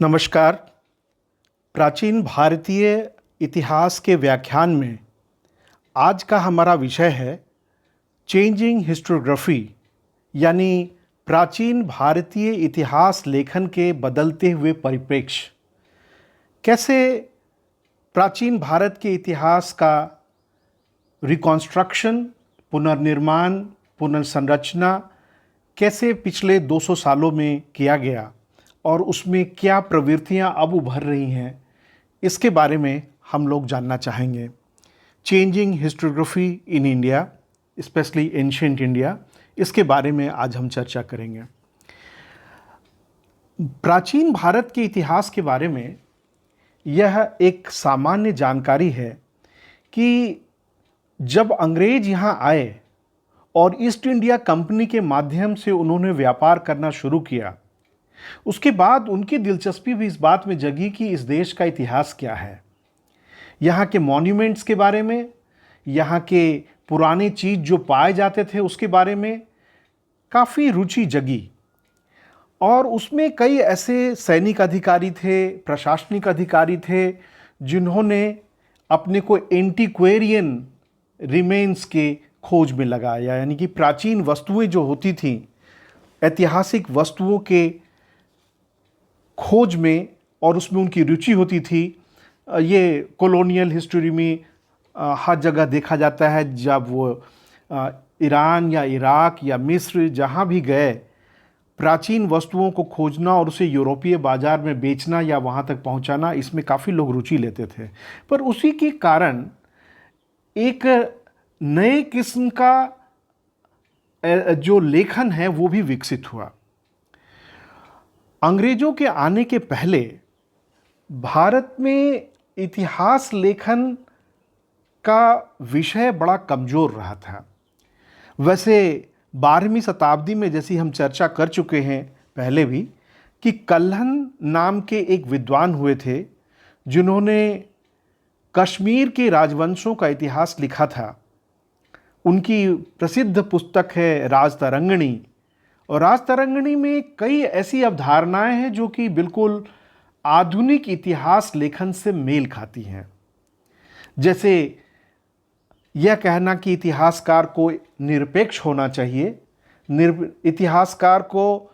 नमस्कार। प्राचीन भारतीय इतिहास के व्याख्यान में आज का हमारा विषय है चेंजिंग हिस्टोग्राफी, यानी प्राचीन भारतीय इतिहास लेखन के बदलते हुए परिप्रेक्ष्य। कैसे प्राचीन भारत के इतिहास का रिकॉन्स्ट्रक्शन, पुनर्निर्माण, पुनर्संरचना कैसे पिछले 200 सालों में किया गया और उसमें क्या प्रवृत्तियां अब उभर रही हैं, इसके बारे में हम लोग जानना चाहेंगे। Changing historiography in India, specially ancient India, इसके बारे में आज हम चर्चा करेंगे। प्राचीन भारत के इतिहास के बारे में यह एक सामान्य जानकारी है कि जब अंग्रेज यहाँ आए और ईस्ट इंडिया कंपनी के माध्यम से उन्होंने व्यापार करना शुरू किया, उसके बाद उनकी दिलचस्पी भी इस बात में जगी कि इस देश का इतिहास क्या है। यहाँ के मॉन्यूमेंट्स के बारे में, यहाँ के पुराने चीज़ जो पाए जाते थे उसके बारे में काफ़ी रुचि जगी। और उसमें कई ऐसे सैनिक अधिकारी थे, प्रशासनिक अधिकारी थे, जिन्होंने अपने को एंटीक्वेरियन रिमेन्स के खोज में लगाया, यानी कि प्राचीन वस्तुएं जो होती थीं, ऐतिहासिक वस्तुओं के खोज में, और उसमें उनकी रुचि होती थी। ये कॉलोनियल हिस्ट्री में हर जगह देखा जाता है। जब वो ईरान या इराक या मिस्र जहाँ भी गए, प्राचीन वस्तुओं को खोजना और उसे यूरोपीय बाज़ार में बेचना या वहाँ तक पहुँचाना, इसमें काफ़ी लोग रुचि लेते थे। पर उसी के कारण एक नए किस्म का जो लेखन है वो भी विकसित हुआ। अंग्रेजों के आने के पहले भारत में इतिहास लेखन का विषय बड़ा कमज़ोर रहा था। वैसे 12वीं शताब्दी में, जैसी हम चर्चा कर चुके हैं पहले भी, कि कल्हन नाम के एक विद्वान हुए थे जिन्होंने कश्मीर के राजवंशों का इतिहास लिखा था। उनकी प्रसिद्ध पुस्तक है राजतरंगिणी, और राजतरंगिणी में कई ऐसी अवधारणाएं हैं जो कि बिल्कुल आधुनिक इतिहास लेखन से मेल खाती हैं। जैसे यह कहना कि इतिहासकार को निरपेक्ष होना चाहिए, इतिहासकार को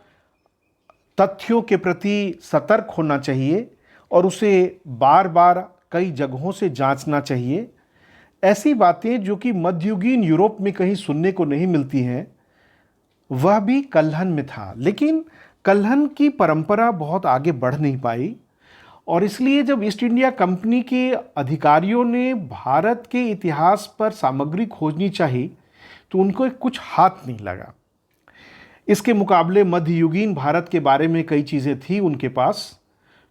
तथ्यों के प्रति सतर्क होना चाहिए और उसे बार बार कई जगहों से जांचना चाहिए। ऐसी बातें जो कि मध्ययुगीन यूरोप में कहीं सुनने को नहीं मिलती हैं, वह भी कल्हन में था। लेकिन कल्हन की परंपरा बहुत आगे बढ़ नहीं पाई, और इसलिए जब ईस्ट इंडिया कंपनी के अधिकारियों ने भारत के इतिहास पर सामग्री खोजनी चाहिए तो उनको कुछ हाथ नहीं लगा। इसके मुकाबले मध्ययुगीन भारत के बारे में कई चीज़ें थी उनके पास,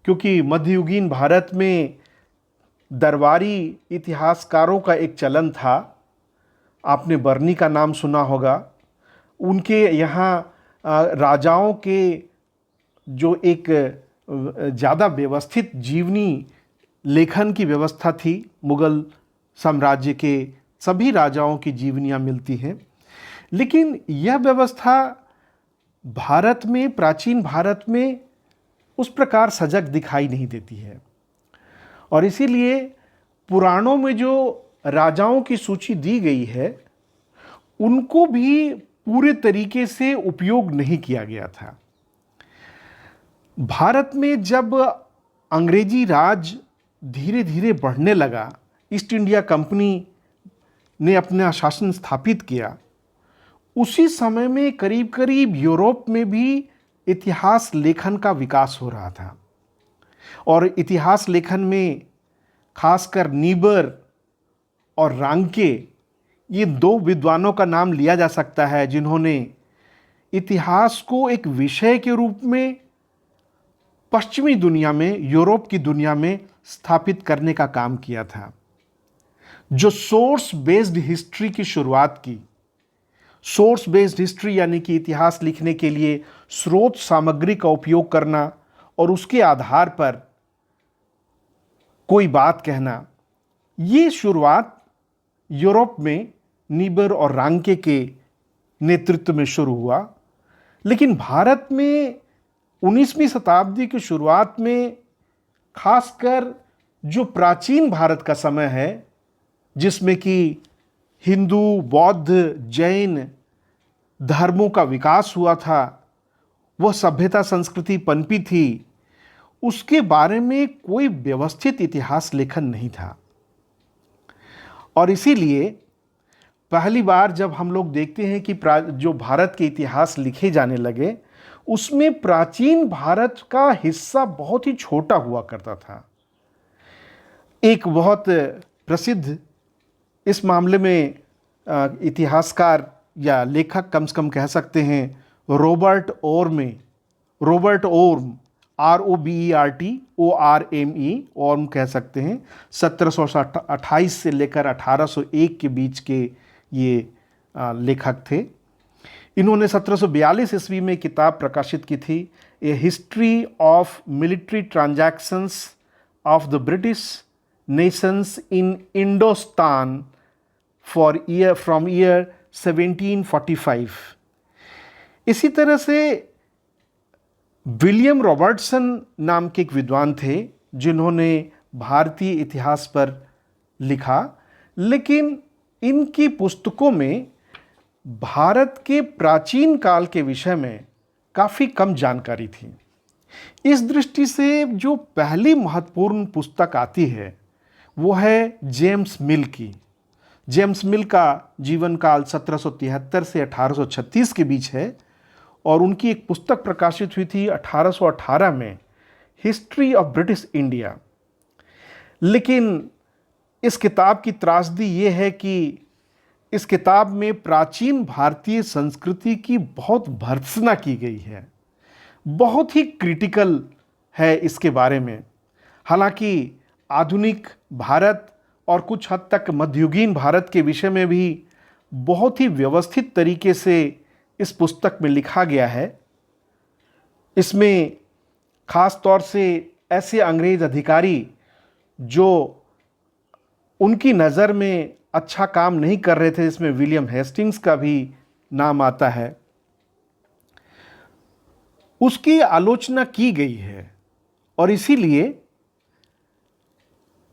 क्योंकि मध्ययुगीन भारत में दरबारी इतिहासकारों का एक चलन था। आपने बर्नी का नाम सुना होगा। उनके यहाँ राजाओं के जो एक ज़्यादा व्यवस्थित जीवनी लेखन की व्यवस्था थी, मुग़ल साम्राज्य के सभी राजाओं की जीवनियाँ मिलती हैं, लेकिन यह व्यवस्था भारत में, प्राचीन भारत में उस प्रकार सजग दिखाई नहीं देती है। और इसीलिए पुराणों में जो राजाओं की सूची दी गई है उनको भी पूरे तरीके से उपयोग नहीं किया गया था। भारत में जब अंग्रेजी राज धीरे धीरे बढ़ने लगा, ईस्ट इंडिया कंपनी ने अपना शासन स्थापित किया, उसी समय में करीब करीब यूरोप में भी इतिहास लेखन का विकास हो रहा था। और इतिहास लेखन में खासकर नीबर और रांके, ये दो विद्वानों का नाम लिया जा सकता है जिन्होंने इतिहास को एक विषय के रूप में पश्चिमी दुनिया में, यूरोप की दुनिया में स्थापित करने का काम किया था। जो सोर्स बेस्ड हिस्ट्री की शुरुआत की। सोर्स बेस्ड हिस्ट्री यानी कि इतिहास लिखने के लिए स्रोत सामग्री का उपयोग करना और उसके आधार पर कोई बात कहना, ये शुरुआत यूरोप में नीबर और रांके के नेतृत्व में शुरू हुआ। लेकिन भारत में 19वीं शताब्दी की शुरुआत में खासकर जो प्राचीन भारत का समय है, जिसमें कि हिंदू, बौद्ध, जैन धर्मों का विकास हुआ था, वह सभ्यता संस्कृति पनपी थी, उसके बारे में कोई व्यवस्थित इतिहास लेखन नहीं था। और इसीलिए पहली बार जब हम लोग देखते हैं कि जो भारत के इतिहास लिखे जाने लगे, उसमें प्राचीन भारत का हिस्सा बहुत ही छोटा हुआ करता था। एक बहुत प्रसिद्ध इस मामले में इतिहासकार या लेखक कम से कम कह सकते हैं, रॉबर्ट ओर्म, ROBERT ओर्म कह सकते हैं। 1728 से लेकर 1801 के बीच के ये लेखक थे। इन्होंने 1742 ईस्वी में किताब प्रकाशित की थी, a history of military transactions of the British nations in Indostan from year 1745। इसी तरह से विलियम रॉबर्टसन नाम के एक विद्वान थे जिन्होंने भारतीय इतिहास पर लिखा, लेकिन इनकी पुस्तकों में भारत के प्राचीन काल के विषय में काफ़ी कम जानकारी थी। इस दृष्टि से जो पहली महत्वपूर्ण पुस्तक आती है वो है जेम्स मिल की। जेम्स मिल का जीवन काल 1773 से 1836 के बीच है और उनकी एक पुस्तक प्रकाशित हुई थी 1818 में, हिस्ट्री ऑफ ब्रिटिश इंडिया। लेकिन इस किताब की त्रासदी ये है कि इस किताब में प्राचीन भारतीय संस्कृति की बहुत भर्त्सना की गई है, बहुत ही क्रिटिकल है इसके बारे में। हालांकि आधुनिक भारत और कुछ हद तक मध्ययुगीन भारत के विषय में भी बहुत ही व्यवस्थित तरीके से इस पुस्तक में लिखा गया है। इसमें खास तौर से ऐसे अंग्रेज अधिकारी जो उनकी नज़र में अच्छा काम नहीं कर रहे थे, इसमें विलियम हेस्टिंग्स का भी नाम आता है, उसकी आलोचना की गई है। और इसीलिए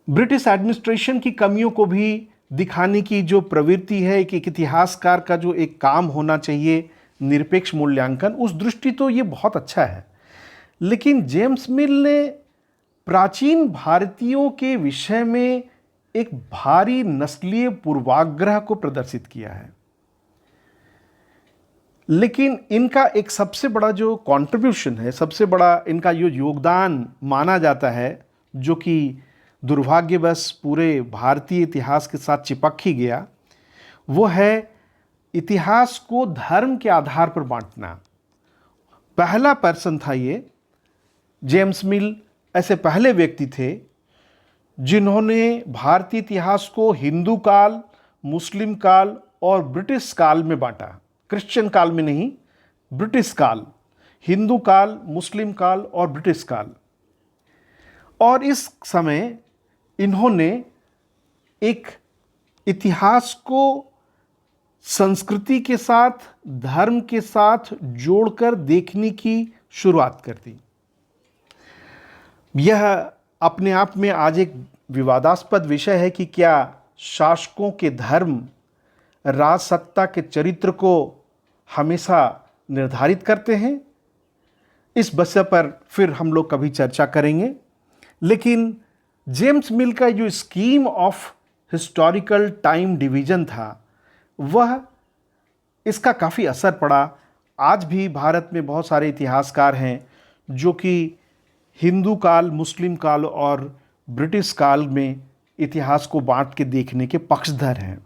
ब्रिटिश एडमिनिस्ट्रेशन की कमियों को भी दिखाने की जो प्रवृत्ति है, एक इतिहासकार का जो एक काम होना चाहिए, निरपेक्ष मूल्यांकन, उस दृष्टि तो ये बहुत अच्छा है। लेकिन जेम्स मिल ने प्राचीन भारतीयों के विषय में एक भारी नस्लीय पूर्वाग्रह को प्रदर्शित किया है। लेकिन इनका एक सबसे बड़ा जो कंट्रीब्यूशन है, सबसे बड़ा इनका जो योगदान माना जाता है, जो कि दुर्भाग्यवश पूरे भारतीय इतिहास के साथ चिपक ही गया, वो है इतिहास को धर्म के आधार पर बांटना। पहला पर्सन था ये, जेम्स मिल ऐसे पहले व्यक्ति थे जिन्होंने भारतीय इतिहास को हिंदू काल, मुस्लिम काल और ब्रिटिश काल में बांटा। क्रिश्चियन काल में नहीं, ब्रिटिश काल, हिंदू काल, मुस्लिम काल और ब्रिटिश काल। और इस समय इन्होंने एक इतिहास को संस्कृति के साथ, धर्म के साथ जोड़कर देखने की शुरुआत कर दी। यह अपने आप में आज एक विवादास्पद विषय है कि क्या शासकों के धर्म राज सत्ता के चरित्र को हमेशा निर्धारित करते हैं। इस विषय पर फिर हम लोग कभी चर्चा करेंगे। लेकिन जेम्स मिल का जो scheme of historical time division था, वह इसका काफ़ी असर पड़ा। आज भी भारत में बहुत सारे इतिहासकार हैं जो कि हिंदू काल, मुस्लिम काल और ब्रिटिश काल में इतिहास को बांट के देखने के पक्षधर हैं।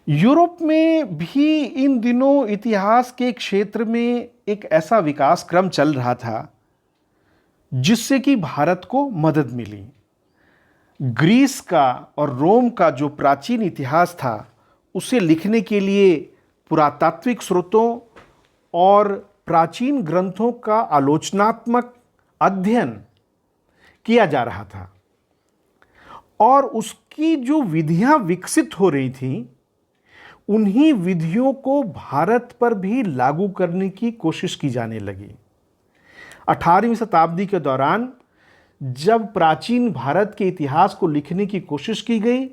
यूरोप में भी इन दिनों इतिहास के क्षेत्र में एक ऐसा विकास क्रम चल रहा था जिससे कि भारत को मदद मिली। ग्रीस का और रोम का जो प्राचीन इतिहास था, उसे लिखने के लिए पुरातात्विक स्रोतों और प्राचीन ग्रंथों का आलोचनात्मक अध्ययन किया जा रहा था और उसकी जो विधियां विकसित हो रही थीं, उन्हीं विधियों को भारत पर भी लागू करने की कोशिश की जाने लगी। 18वीं शताब्दी के दौरान जब प्राचीन भारत के इतिहास को लिखने की कोशिश की गई,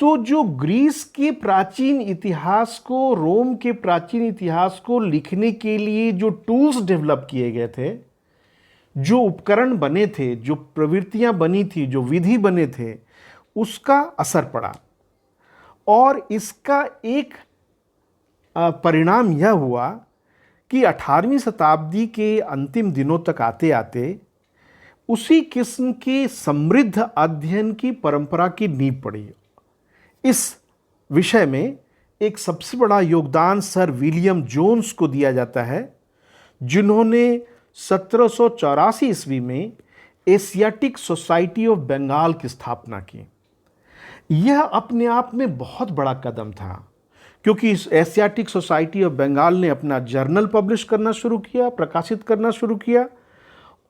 तो जो ग्रीस के प्राचीन इतिहास को, रोम के प्राचीन इतिहास को लिखने के लिए जो टूल्स डेवलप किए गए थे, जो उपकरण बने थे, जो प्रवृत्तियां बनी थी, जो विधि बने थे, उसका असर पड़ा। और इसका एक परिणाम यह हुआ कि 18वीं शताब्दी के अंतिम दिनों तक आते आते उसी किस्म के समृद्ध अध्ययन की परंपरा की नींव पड़ी। इस विषय में एक सबसे बड़ा योगदान सर विलियम जोन्स को दिया जाता है, जिन्होंने 1784 ईस्वी में एशियाटिक सोसाइटी ऑफ बंगाल की स्थापना की। यह अपने आप में बहुत बड़ा कदम था, क्योंकि इस एशियाटिक सोसाइटी ऑफ बंगाल ने अपना जर्नल पब्लिश करना शुरू किया, प्रकाशित करना शुरू किया,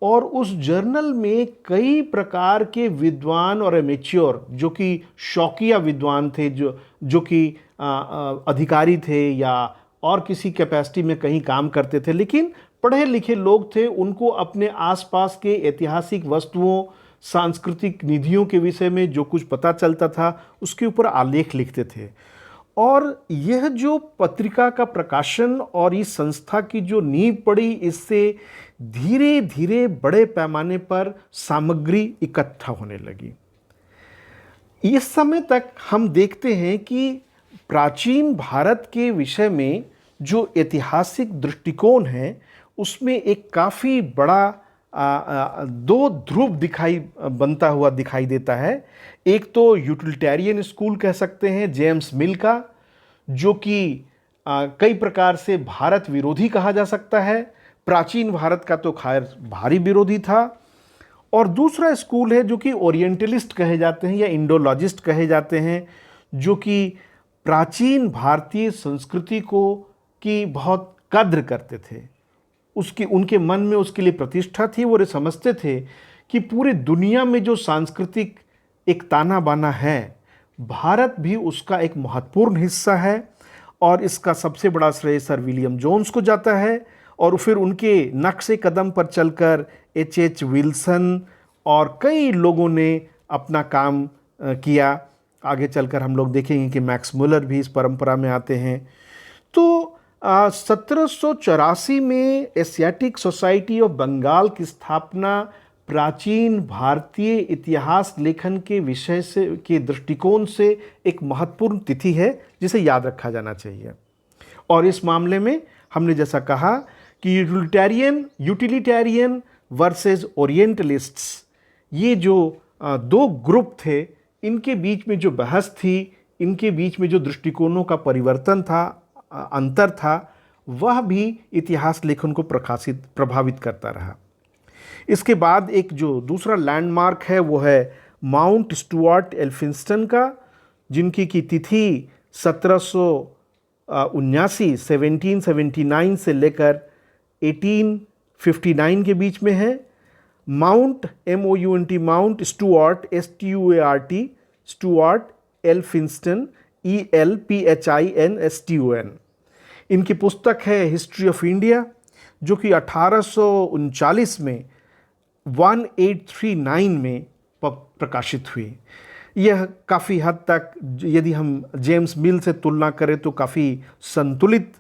और उस जर्नल में कई प्रकार के विद्वान और एमेच्योर, जो कि शौकिया विद्वान थे, जो कि अधिकारी थे या और किसी कैपेसिटी में कहीं काम करते थे, लेकिन पढ़े लिखे लोग थे, उनको अपने आसपास के ऐतिहासिक वस्तुओं, सांस्कृतिक निधियों के विषय में जो कुछ पता चलता था उसके ऊपर आलेख लिखते थे। और यह जो पत्रिका का प्रकाशन और इस संस्था की जो नींव पड़ी, इससे धीरे धीरे बड़े पैमाने पर सामग्री इकट्ठा होने लगी। इस समय तक हम देखते हैं कि प्राचीन भारत के विषय में जो ऐतिहासिक दृष्टिकोण है, उसमें एक काफ़ी बड़ा दो ध्रुव बनता हुआ दिखाई देता है। एक तो यूटिलिटेरियन स्कूल कह सकते हैं जेम्स मिल का, जो कि कई प्रकार से भारत विरोधी कहा जा सकता है। प्राचीन भारत का तो खैर भारी विरोधी था। और दूसरा स्कूल है जो कि ओरिएंटलिस्ट कहे जाते हैं या इंडोलॉजिस्ट कहे जाते हैं, जो कि प्राचीन भारतीय संस्कृति को की बहुत कद्र करते थे। उनके मन में उसके लिए प्रतिष्ठा थी। वो ये समझते थे कि पूरी दुनिया में जो सांस्कृतिक एक ताना बाना है, भारत भी उसका एक महत्वपूर्ण हिस्सा है। और इसका सबसे बड़ा श्रेय सर विलियम जोन्स को जाता है। और फिर उनके नक्शे कदम पर चलकर H.H. विल्सन और कई लोगों ने अपना काम किया। आगे चलकर हम लोग देखेंगे कि मैक्स मुलर भी इस परंपरा में आते हैं। तो 1784 में एशियाटिक सोसाइटी ऑफ बंगाल की स्थापना प्राचीन भारतीय इतिहास लेखन के विषय से के दृष्टिकोण से एक महत्वपूर्ण तिथि है, जिसे याद रखा जाना चाहिए। और इस मामले में हमने जैसा कहा कि यूटिलिटेरियन वर्सेस ओरिएंटलिस्ट्स, ये जो दो ग्रुप थे, इनके बीच में जो बहस थी, इनके बीच में जो दृष्टिकोणों का परिवर्तन था, अंतर था, वह भी इतिहास लेखन को प्रभावित करता रहा। इसके बाद एक जो दूसरा लैंडमार्क है वो है माउंट स्टुअर्ट एल्फिंस्टन का, जिनकी की तिथि 1779 से लेकर 1859 के बीच में है। Mount mount Stuart Stuart Elphinstone ELPHINSTON। इनकी पुस्तक है हिस्ट्री ऑफ इंडिया, जो कि 1839 में 1839 में प्रकाशित हुई। यह काफ़ी हद तक, यदि हम जेम्स मिल से तुलना करें, तो काफ़ी संतुलित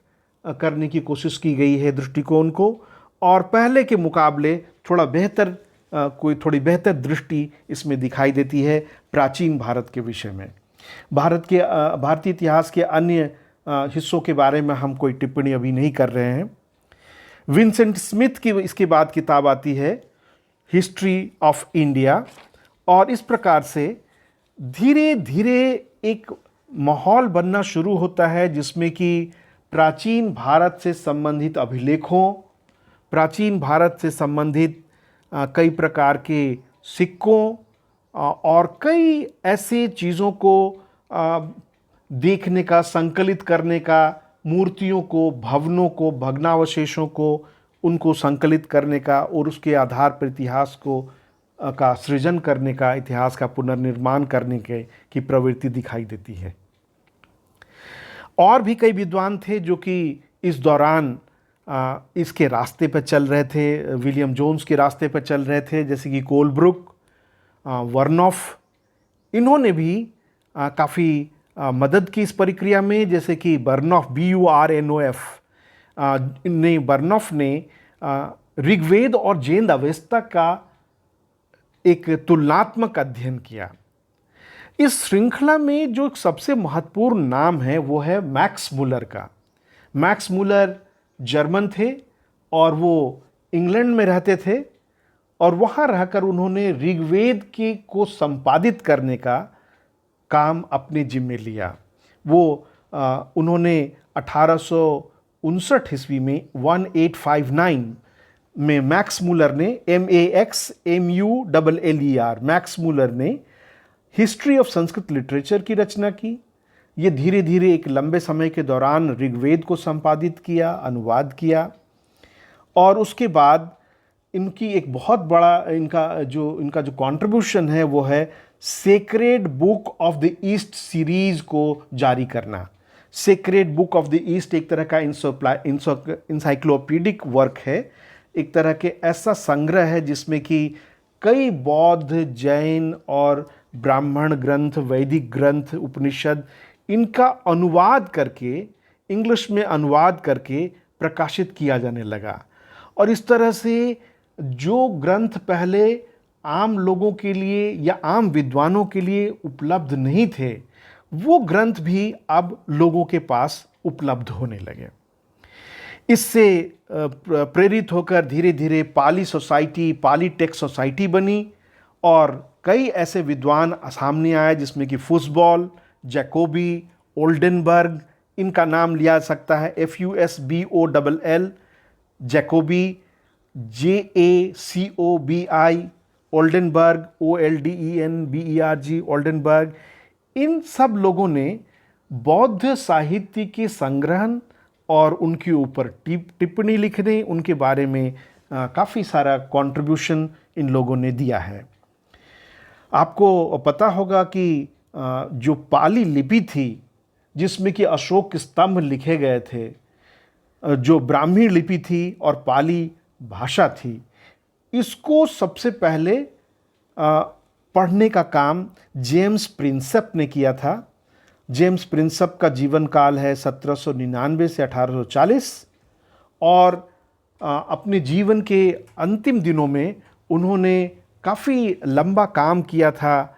करने की कोशिश की गई है दृष्टिकोण को, और पहले के मुकाबले थोड़ी बेहतर दृष्टि इसमें दिखाई देती है प्राचीन भारत के विषय में। भारतीय इतिहास के अन्य हिस्सों के बारे में हम कोई टिप्पणी अभी नहीं कर रहे हैं। विंसेंट स्मिथ की इसके बाद किताब आती है हिस्ट्री ऑफ इंडिया, और इस प्रकार से धीरे धीरे एक माहौल बनना शुरू होता है जिसमें कि प्राचीन भारत से संबंधित अभिलेखों, प्राचीन भारत से संबंधित कई प्रकार के सिक्कों और कई ऐसे चीज़ों को देखने का, संकलित करने का, मूर्तियों को, भवनों को, भग्नावशेषों को, उनको संकलित करने का और उसके आधार पर इतिहास का सृजन करने का, इतिहास का पुनर्निर्माण करने की प्रवृत्ति दिखाई देती है। और भी कई विद्वान थे जो कि इस दौरान इसके रास्ते पर चल रहे थे, विलियम जोन्स के रास्ते पर चल रहे थे, जैसे कि कोलब्रुक, वर्नॉफ, इन्होंने भी काफ़ी मदद की इस प्रक्रिया में। जैसे कि बर्नॉफ, BURNOF, बर्नॉफ ने ऋग्वेद और जैन अवेस्ता का एक तुलनात्मक अध्ययन किया। इस श्रृंखला में जो सबसे महत्वपूर्ण नाम है वो है मैक्स मुलर का। मैक्स मुलर जर्मन थे और वो इंग्लैंड में रहते थे, और वहाँ रहकर उन्होंने ऋग्वेद के को संपादित करने का काम अपने जिम्मे लिया। उन्होंने 1859 ईस्वी में 1859 में मैक्स मुलर ने मैक्स मुलर ने हिस्ट्री ऑफ संस्कृत लिटरेचर की रचना की। ये धीरे धीरे एक लंबे समय के दौरान ऋग्वेद को संपादित किया, अनुवाद किया, और उसके बाद इनकी एक बहुत बड़ा इनका जो कंट्रीब्यूशन है वो है sacred book of the east series को जारी करना। Sacred book of the east एक तरह का इंसाइक्लोपीडिक वर्क है, एक तरह के ऐसा संग्रह है जिसमें कि कई बौद्ध, जैन और ब्राह्मण ग्रंथ, वैदिक ग्रंथ, उपनिषद, इनका अनुवाद करके, इंग्लिश में अनुवाद करके प्रकाशित किया जाने लगा। और इस तरह से जो ग्रंथ पहले आम लोगों के लिए या आम विद्वानों के लिए उपलब्ध नहीं थे, वो ग्रंथ भी अब लोगों के पास उपलब्ध होने लगे। इससे प्रेरित होकर धीरे धीरे पाली सोसाइटी, पाली टेक्स्ट सोसाइटी बनी, और कई ऐसे विद्वान सामने आए जिसमें कि फुसबॉल, जैकोबी, ओल्डेनबर्ग, इनका नाम लिया सकता है, FUSBOLL, Jacobi, JACOBI, Oldenberg, OLDENBERG, Oldenberg. इन सब लोगों ने बौद्ध साहित्य के संग्रहण और उनके ऊपर टिप्पणी लिखने, उनके बारे में काफ़ी सारा कंट्रीब्यूशन इन लोगों ने दिया है। आपको पता होगा कि जो पाली लिपि थी जिसमें कि अशोक स्तंभ लिखे गए थे, जो ब्राह्मी लिपि थी और पाली भाषा थी, इसको सबसे पहले पढ़ने का काम जेम्स प्रिंसेप ने किया था। जेम्स प्रिंसेप का जीवन काल है 1799 से 1840, और अपने जीवन के अंतिम दिनों में उन्होंने काफ़ी लंबा काम किया था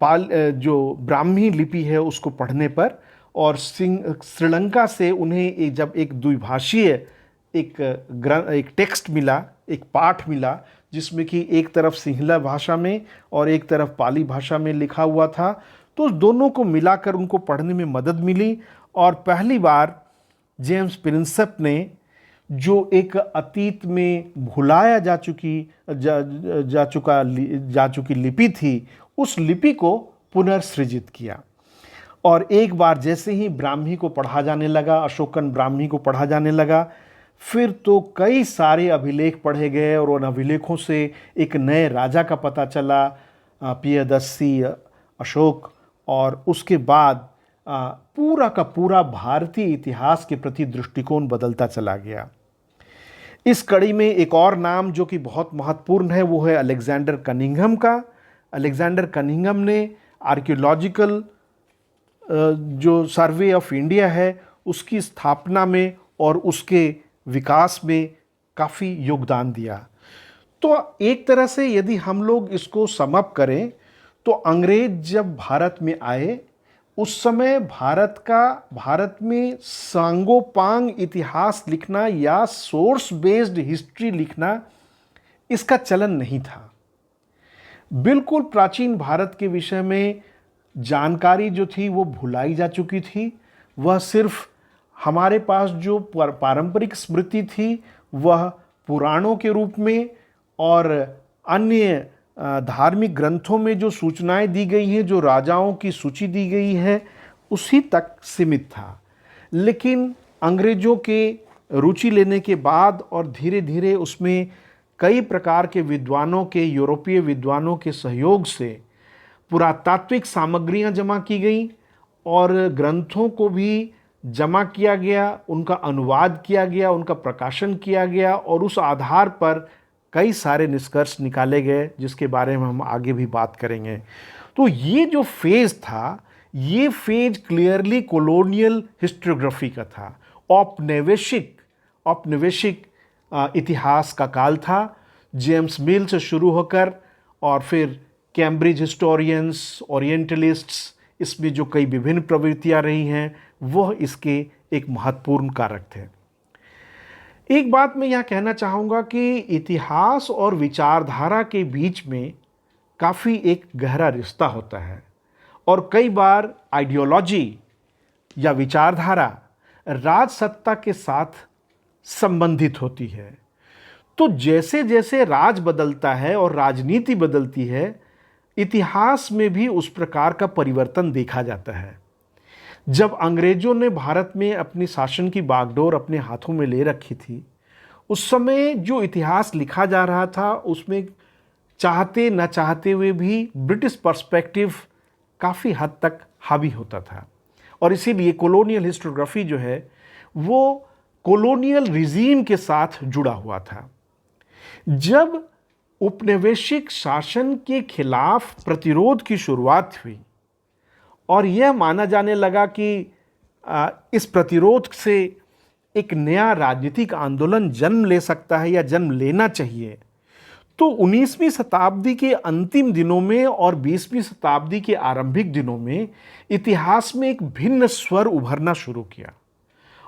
जो ब्राह्मी लिपि है उसको पढ़ने पर। और श्रीलंका से उन्हें जब एक द्विभाषीय एक टेक्स्ट मिला, एक पाठ मिला, जिसमें कि एक तरफ सिंहला भाषा में और एक तरफ पाली भाषा में लिखा हुआ था, तो दोनों को मिलाकर उनको पढ़ने में मदद मिली। और पहली बार जेम्स प्रिंसेप ने जो एक अतीत में भुलाया जा चुकी लिपि थी, उस लिपि को पुनर्सृजित किया। और एक बार जैसे ही ब्राह्मी को पढ़ा जाने लगा, अशोकन ब्राह्मी को पढ़ा जाने लगा, फिर तो कई सारे अभिलेख पढ़े गए, और उन अभिलेखों से एक नए राजा का पता चला, पियदस्सी अशोक। और उसके बाद पूरा का पूरा भारतीय इतिहास के प्रति दृष्टिकोण बदलता चला गया। इस कड़ी में एक और नाम जो कि बहुत महत्वपूर्ण है वो है अलेक्जेंडर कनिंघम का। अलेक्जेंडर कनिंघम ने आर्कियोलॉजिकल जो सर्वे ऑफ इंडिया है उसकी स्थापना में और उसके विकास में काफ़ी योगदान दिया। तो एक तरह से यदि हम लोग इसको सम अप करें तो अंग्रेज जब भारत में आए उस समय भारत में सांगोपांग इतिहास लिखना या सोर्स बेस्ड हिस्ट्री लिखना, इसका चलन नहीं था। बिल्कुल प्राचीन भारत के विषय में जानकारी जो थी वो भुलाई जा चुकी थी। वह सिर्फ हमारे पास जो पारंपरिक स्मृति थी वह पुराणों के रूप में और अन्य धार्मिक ग्रंथों में जो सूचनाएं दी गई हैं, जो राजाओं की सूची दी गई है, उसी तक सीमित था। लेकिन अंग्रेजों के रुचि लेने के बाद और धीरे धीरे उसमें कई प्रकार के विद्वानों के, यूरोपीय विद्वानों के सहयोग से पुरातात्विक सामग्रियां जमा की गई और ग्रंथों को भी जमा किया गया, उनका अनुवाद किया गया, उनका प्रकाशन किया गया और उस आधार पर कई सारे निष्कर्ष निकाले गए जिसके बारे में हम आगे भी बात करेंगे। तो ये जो फेज़ था, ये फेज क्लियरली कॉलोनियल हिस्टोग्राफी का था, औपनिवेशिक इतिहास का काल था। जेम्स मिल से शुरू होकर और फिर कैम्ब्रिज हिस्टोरियंस, ओरिएंटलिस्ट्स, इसमें जो कई विभिन्न प्रवृत्तियां रही हैं वह इसके एक महत्वपूर्ण कारक थे। एक बात मैं यहाँ कहना चाहूँगा कि इतिहास और विचारधारा के बीच में काफ़ी एक गहरा रिश्ता होता है और कई बार आइडियोलॉजी या विचारधारा राजसत्ता के साथ संबंधित होती है। तो जैसे जैसे राज बदलता है और राजनीति बदलती है, इतिहास में भी उस प्रकार का परिवर्तन देखा जाता है। जब अंग्रेजों ने भारत में अपनी शासन की बागडोर अपने हाथों में ले रखी थी, उस समय जो इतिहास लिखा जा रहा था उसमें चाहते न चाहते हुए भी ब्रिटिश पर्सपेक्टिव काफ़ी हद तक हावी होता था और इसीलिए कॉलोनियल हिस्टोग्राफी जो है वो कॉलोनियल रिजीम के साथ जुड़ा हुआ था। जब उपनिवेशिक शासन के खिलाफ प्रतिरोध की शुरुआत हुई और यह माना जाने लगा कि इस प्रतिरोध से एक नया राजनीतिक आंदोलन जन्म ले सकता है या जन्म लेना चाहिए, तो 19वीं शताब्दी के अंतिम दिनों में और 20वीं शताब्दी के आरंभिक दिनों में इतिहास में एक भिन्न स्वर उभरना शुरू किया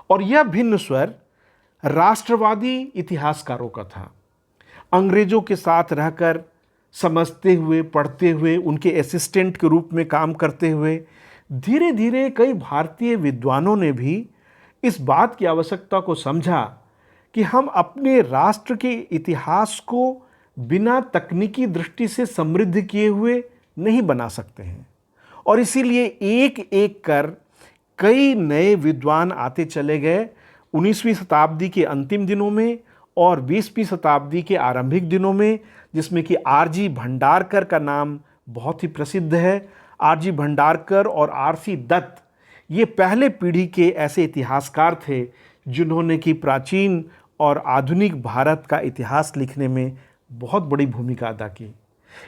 और यह भिन्न स्वर राष्ट्रवादी इतिहासकारों का था। अंग्रेजों के साथ रहकर समझते हुए, पढ़ते हुए, उनके असिस्टेंट के रूप में काम करते हुए धीरे धीरे कई भारतीय विद्वानों ने भी इस बात की आवश्यकता को समझा कि हम अपने राष्ट्र के इतिहास को बिना तकनीकी दृष्टि से समृद्ध किए हुए नहीं बना सकते हैं और इसीलिए एक एक कर कई नए विद्वान आते चले गए 19वीं शताब्दी के अंतिम दिनों में और 20वीं शताब्दी के आरंभिक दिनों में, जिसमें कि आरजी भंडारकर का नाम बहुत ही प्रसिद्ध है। आरजी भंडारकर और आरसी दत्त ये पहले पीढ़ी के ऐसे इतिहासकार थे जिन्होंने कि प्राचीन और आधुनिक भारत का इतिहास लिखने में बहुत बड़ी भूमिका अदा की।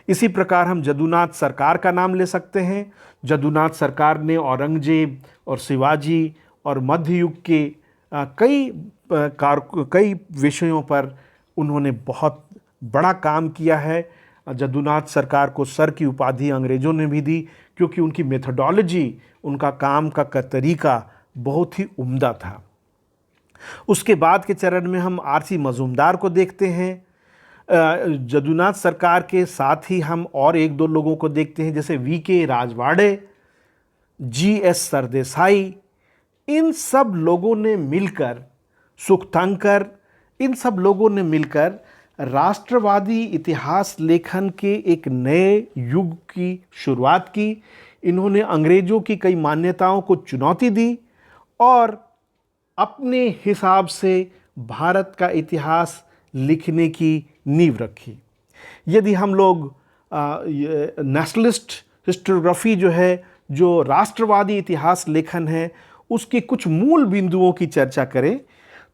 इसी प्रकार हम जदुनाथ सरकार का नाम ले सकते हैं। जदुनाथ सरकार ने औरंगजेब और शिवाजी और मध्य युग के कई विषयों पर उन्होंने बहुत बड़ा काम किया है। जदुनाथ सरकार को सर की उपाधि अंग्रेज़ों ने भी दी क्योंकि उनकी मेथोडोलॉजी, उनका काम का तरीका बहुत ही उम्दा था। उसके बाद के चरण में हम आरसी मजूमदार को देखते हैं। जदुनाथ सरकार के साथ ही हम और एक दो लोगों को देखते हैं जैसे वीके राजवाड़े, जीएस सरदेसाई। इन सब लोगों ने मिलकर, सुखतंकर, इन सब लोगों ने मिलकर राष्ट्रवादी इतिहास लेखन के एक नए युग की शुरुआत की। इन्होंने अंग्रेज़ों की कई मान्यताओं को चुनौती दी और अपने हिसाब से भारत का इतिहास लिखने की नींव रखी। यदि हम लोग नेशनलिस्ट हिस्टोग्राफी जो है, जो राष्ट्रवादी इतिहास लेखन है, उसके कुछ मूल बिंदुओं की चर्चा करें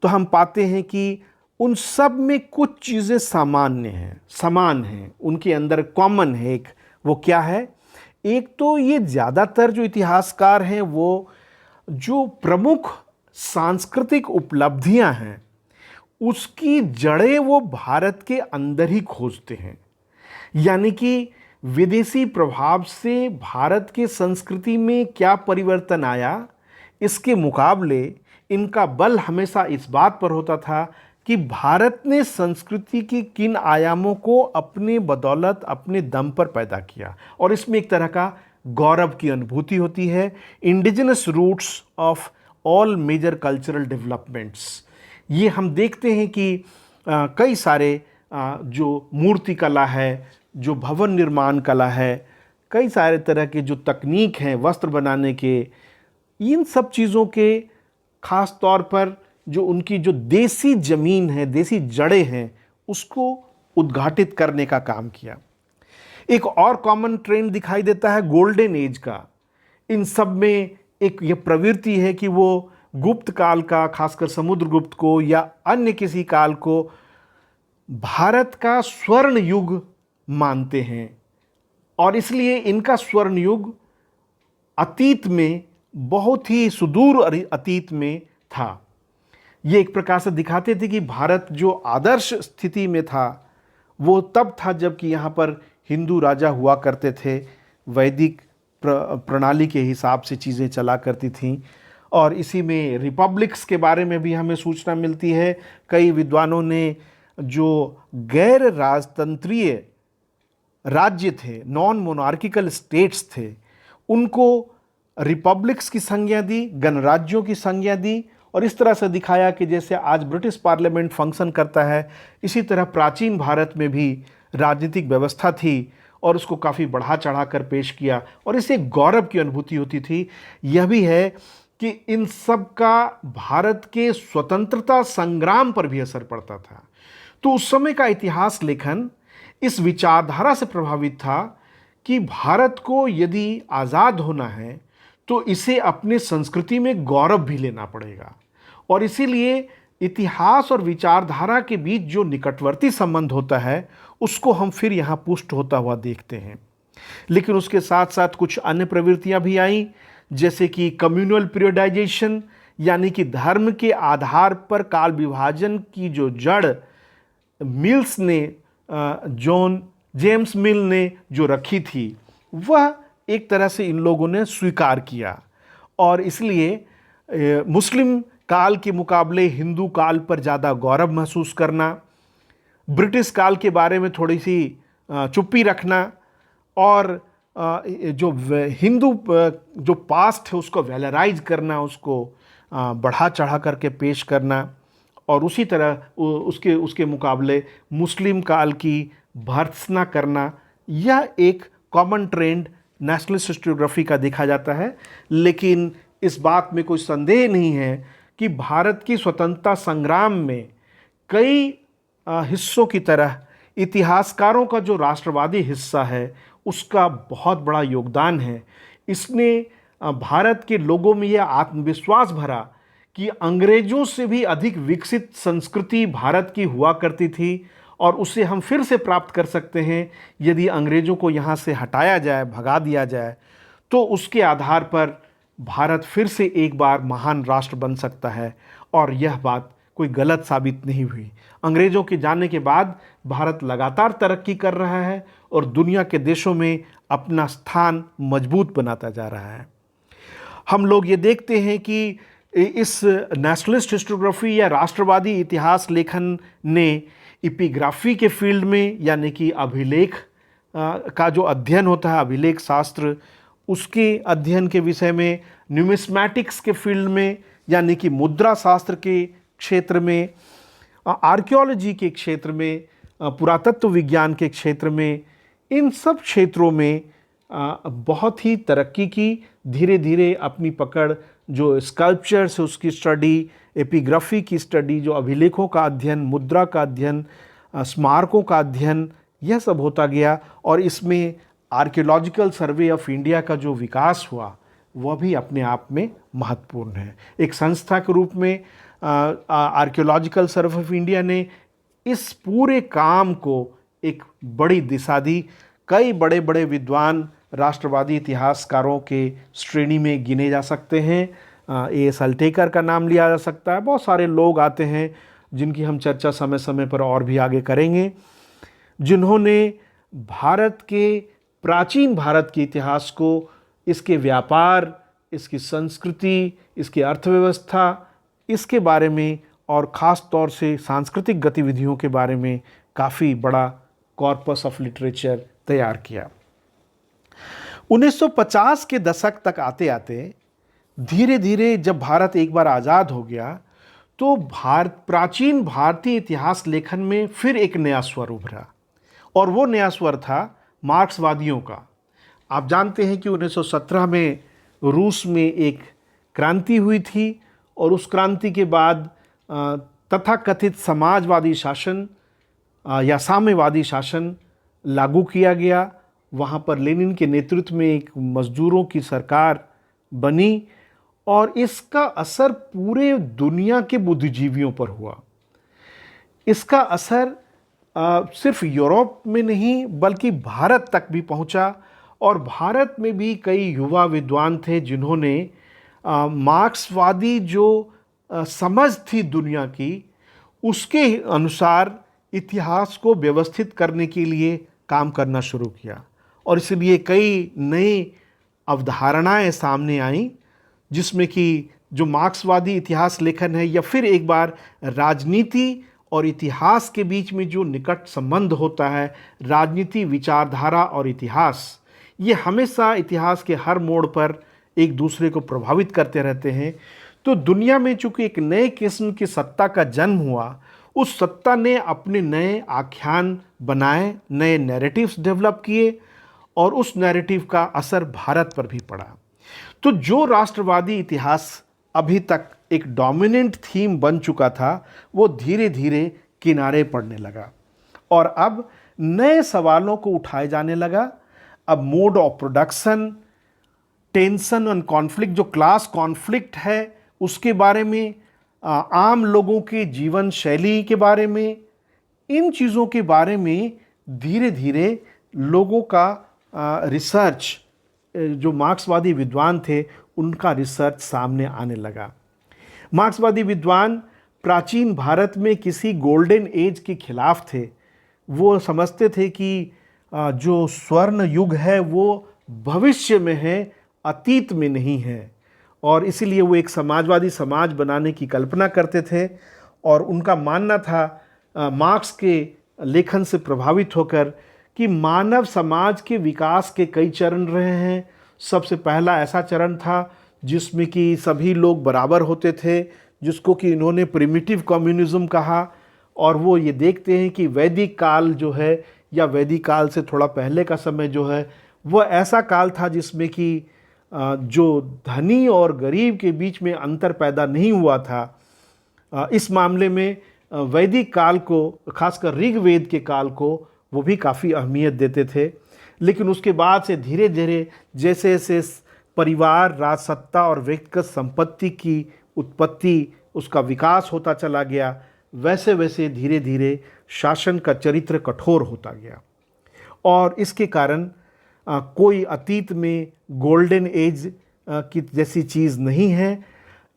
तो हम पाते हैं कि उन सब में कुछ चीज़ें सामान्य हैं, समान हैं, उनके अंदर कॉमन है। एक वो क्या है? एक तो ये ज़्यादातर जो इतिहासकार हैं वो जो प्रमुख सांस्कृतिक उपलब्धियां हैं उसकी जड़ें वो भारत के अंदर ही खोजते हैं। यानी कि विदेशी प्रभाव से भारत के संस्कृति में क्या परिवर्तन आया, इसके मुकाबले इनका बल हमेशा इस बात पर होता था कि भारत ने संस्कृति की किन आयामों को अपने बदौलत, अपने दम पर पैदा किया और इसमें एक तरह का गौरव की अनुभूति होती है। Indigenous roots of all major cultural developments, ये हम देखते हैं कि कई सारे जो मूर्ति कला है, जो भवन निर्माण कला है, कई सारे तरह के जो तकनीक हैं वस्त्र बनाने के, इन सब चीज़ों के ख़ास तौर पर जो उनकी जो देसी ज़मीन है, देसी जड़ें हैं, उसको उद्घाटित करने का काम किया। एक और कॉमन ट्रेंड दिखाई देता है गोल्डन एज का। इन सब में एक ये प्रवृत्ति है कि वो गुप्त काल का, खासकर समुद्रगुप्त को या अन्य किसी काल को भारत का स्वर्ण युग मानते हैं और इसलिए इनका स्वर्ण युग अतीत में, बहुत ही सुदूर अतीत में था। ये एक प्रकार से दिखाते थे कि भारत जो आदर्श स्थिति में था वो तब था जबकि यहाँ पर हिंदू राजा हुआ करते थे, वैदिक प्रणाली के हिसाब से चीज़ें चला करती थीं। और इसी में रिपब्लिक्स के बारे में भी हमें सूचना मिलती है। कई विद्वानों ने जो गैर राजतंत्रीय राज्य थे, नॉन मोनार्किकल स्टेट्स थे, उनको रिपब्लिक्स की संज्ञा दी, गणराज्यों की संज्ञा दी और इस तरह से दिखाया कि जैसे आज ब्रिटिश पार्लियामेंट फंक्शन करता है, इसी तरह प्राचीन भारत में भी राजनीतिक व्यवस्था थी और उसको काफ़ी बढ़ा चढ़ा कर पेश किया और इससे गौरव की अनुभूति होती थी। यह भी है कि इन सब का भारत के स्वतंत्रता संग्राम पर भी असर पड़ता था। तो उस समय का इतिहास लेखन इस विचारधारा से प्रभावित था कि भारत को यदि आज़ाद होना है तो इसे अपने संस्कृति में गौरव भी लेना पड़ेगा और इसीलिए इतिहास और विचारधारा के बीच जो निकटवर्ती संबंध होता है उसको हम फिर यहाँ पुष्ट होता हुआ देखते हैं। लेकिन उसके साथ साथ कुछ अन्य प्रवृत्तियाँ भी आईं, जैसे कि कम्युनल पीरियडाइजेशन, यानी कि धर्म के आधार पर काल विभाजन की जो जड़ मिल्स ने, जॉन जेम्स मिल ने जो रखी थी, वह एक तरह से इन लोगों ने स्वीकार किया और इसलिए मुस्लिम काल के मुकाबले हिंदू काल पर ज़्यादा गौरव महसूस करना, ब्रिटिश काल के बारे में थोड़ी सी चुप्पी रखना और जो हिंदू जो पास्ट है उसको वैलराइज करना, उसको बढ़ा चढ़ा करके पेश करना और उसी तरह उसके मुकाबले मुस्लिम काल की भर्त्सना करना, यह एक कॉमन ट्रेंड नेशनलिस्ट हिस्टोग्राफी का देखा जाता है। लेकिन इस बात में कोई संदेह नहीं है कि भारत की स्वतंत्रता संग्राम में कई हिस्सों की तरह इतिहासकारों का जो राष्ट्रवादी हिस्सा है उसका बहुत बड़ा योगदान है। इसने भारत के लोगों में यह आत्मविश्वास भरा कि अंग्रेज़ों से भी अधिक विकसित संस्कृति भारत की हुआ करती थी और उसे हम फिर से प्राप्त कर सकते हैं यदि अंग्रेज़ों को यहाँ से हटाया जाए, भगा दिया जाए, तो उसके आधार पर भारत फिर से एक बार महान राष्ट्र बन सकता है। और यह बात कोई गलत साबित नहीं हुई। अंग्रेज़ों के जाने के बाद भारत लगातार तरक्की कर रहा है और दुनिया के देशों में अपना स्थान मजबूत बनाता जा रहा है। हम लोग ये देखते हैं कि इस नेशनलिस्ट हिस्टोग्राफी या राष्ट्रवादी इतिहास लेखन ने एपिग्राफी के फील्ड में, यानी कि अभिलेख का जो अध्ययन होता है, अभिलेख शास्त्र, उसके अध्ययन के विषय में, न्यूमिस्मैटिक्स के फील्ड में यानी कि मुद्रा शास्त्र के क्षेत्र में, आर्कियोलॉजी के क्षेत्र में, पुरातत्व विज्ञान के क्षेत्र में, इन सब क्षेत्रों में बहुत ही तरक्की की। धीरे धीरे अपनी पकड़, जो स्कल्पचर्स है उसकी स्टडी, एपिग्राफी की स्टडी, जो अभिलेखों का अध्ययन, मुद्रा का अध्ययन, स्मारकों का अध्ययन, यह सब होता गया और इसमें आर्कियोलॉजिकल सर्वे ऑफ इंडिया का जो विकास हुआ वह भी अपने आप में महत्वपूर्ण है। एक संस्था के रूप में आर्कियोलॉजिकल सर्वे ऑफ इंडिया ने इस पूरे काम को एक बड़ी दिशा दी। कई बड़े बड़े विद्वान राष्ट्रवादी इतिहासकारों के श्रेणी में गिने जा सकते हैं। A.S. अल्टेकर का नाम लिया जा सकता है। बहुत सारे लोग आते हैं जिनकी हम चर्चा समय समय पर और भी आगे करेंगे, जिन्होंने भारत के, प्राचीन भारत के इतिहास को, इसके व्यापार, इसकी संस्कृति, इसकी अर्थव्यवस्था, इसके बारे में और ख़ास तौर से सांस्कृतिक गतिविधियों के बारे में काफ़ी बड़ा कॉर्पस ऑफ लिटरेचर तैयार किया। 1950 के दशक तक आते आते धीरे धीरे जब भारत एक बार आज़ाद हो गया तो प्राचीन भारतीय इतिहास लेखन में फिर एक नया स्वर उभरा और वो नया स्वर था मार्क्सवादियों का। आप जानते हैं कि 1917 में रूस में एक क्रांति हुई थी और उस क्रांति के बाद तथाकथित समाजवादी शासन या साम्यवादी शासन लागू किया गया। वहाँ पर लेनिन के नेतृत्व में एक मज़दूरों की सरकार बनी और इसका असर पूरे दुनिया के बुद्धिजीवियों पर हुआ। इसका असर सिर्फ यूरोप में नहीं बल्कि भारत तक भी पहुंचा, और भारत में भी कई युवा विद्वान थे जिन्होंने मार्क्सवादी जो समझ थी दुनिया की, उसके अनुसार इतिहास को व्यवस्थित करने के लिए काम करना शुरू किया। और इसलिए कई नई अवधारणाएं सामने आईं, जिसमें कि जो मार्क्सवादी इतिहास लेखन है, या फिर एक बार राजनीति और इतिहास के बीच में जो निकट संबंध होता है, राजनीति, विचारधारा और इतिहास, ये हमेशा इतिहास के हर मोड़ पर एक दूसरे को प्रभावित करते रहते हैं। तो दुनिया में चूंकि एक नए किस्म की सत्ता का जन्म हुआ, उस सत्ता ने अपने नए आख्यान बनाए, नए नैरेटिव्स डेवलप किए, और उस नैरेटिव का असर भारत पर भी पड़ा। तो जो राष्ट्रवादी इतिहास अभी तक एक डोमिनेंट थीम बन चुका था, वो धीरे धीरे किनारे पड़ने लगा, और अब नए सवालों को उठाए जाने लगा। अब mode of production, tension and conflict, जो क्लास कॉन्फ्लिक्ट है उसके बारे में, आम लोगों के जीवन शैली के बारे में, इन चीज़ों के बारे में धीरे धीरे लोगों का रिसर्च, जो मार्क्सवादी विद्वान थे उनका रिसर्च सामने आने लगा। मार्क्सवादी विद्वान प्राचीन भारत में किसी गोल्डन एज के खिलाफ थे। वो समझते थे कि जो स्वर्ण युग है वो भविष्य में है, अतीत में नहीं है, और इसीलिए वो एक समाजवादी समाज बनाने की कल्पना करते थे। और उनका मानना था, मार्क्स के लेखन से प्रभावित होकर, कि मानव समाज के विकास के कई चरण रहे हैं। सबसे पहला ऐसा चरण था जिसमें कि सभी लोग बराबर होते थे, जिसको कि इन्होंने प्रिमिटिव कम्युनिज्म कहा। और वो ये देखते हैं कि वैदिक काल जो है, या वैदिक काल से थोड़ा पहले का समय जो है, वो ऐसा काल था जिसमें कि जो धनी और गरीब के बीच में अंतर पैदा नहीं हुआ था। इस मामले में वैदिक काल को, खासकर ऋग्वेद के काल को, वो भी काफ़ी अहमियत देते थे। लेकिन उसके बाद से धीरे धीरे जैसे जैसे परिवार, राजसत्ता और व्यक्तिगत संपत्ति की उत्पत्ति, उसका विकास होता चला गया, वैसे वैसे धीरे धीरे शासन का चरित्र कठोर होता गया। और इसके कारण कोई अतीत में गोल्डन एज की जैसी चीज़ नहीं है।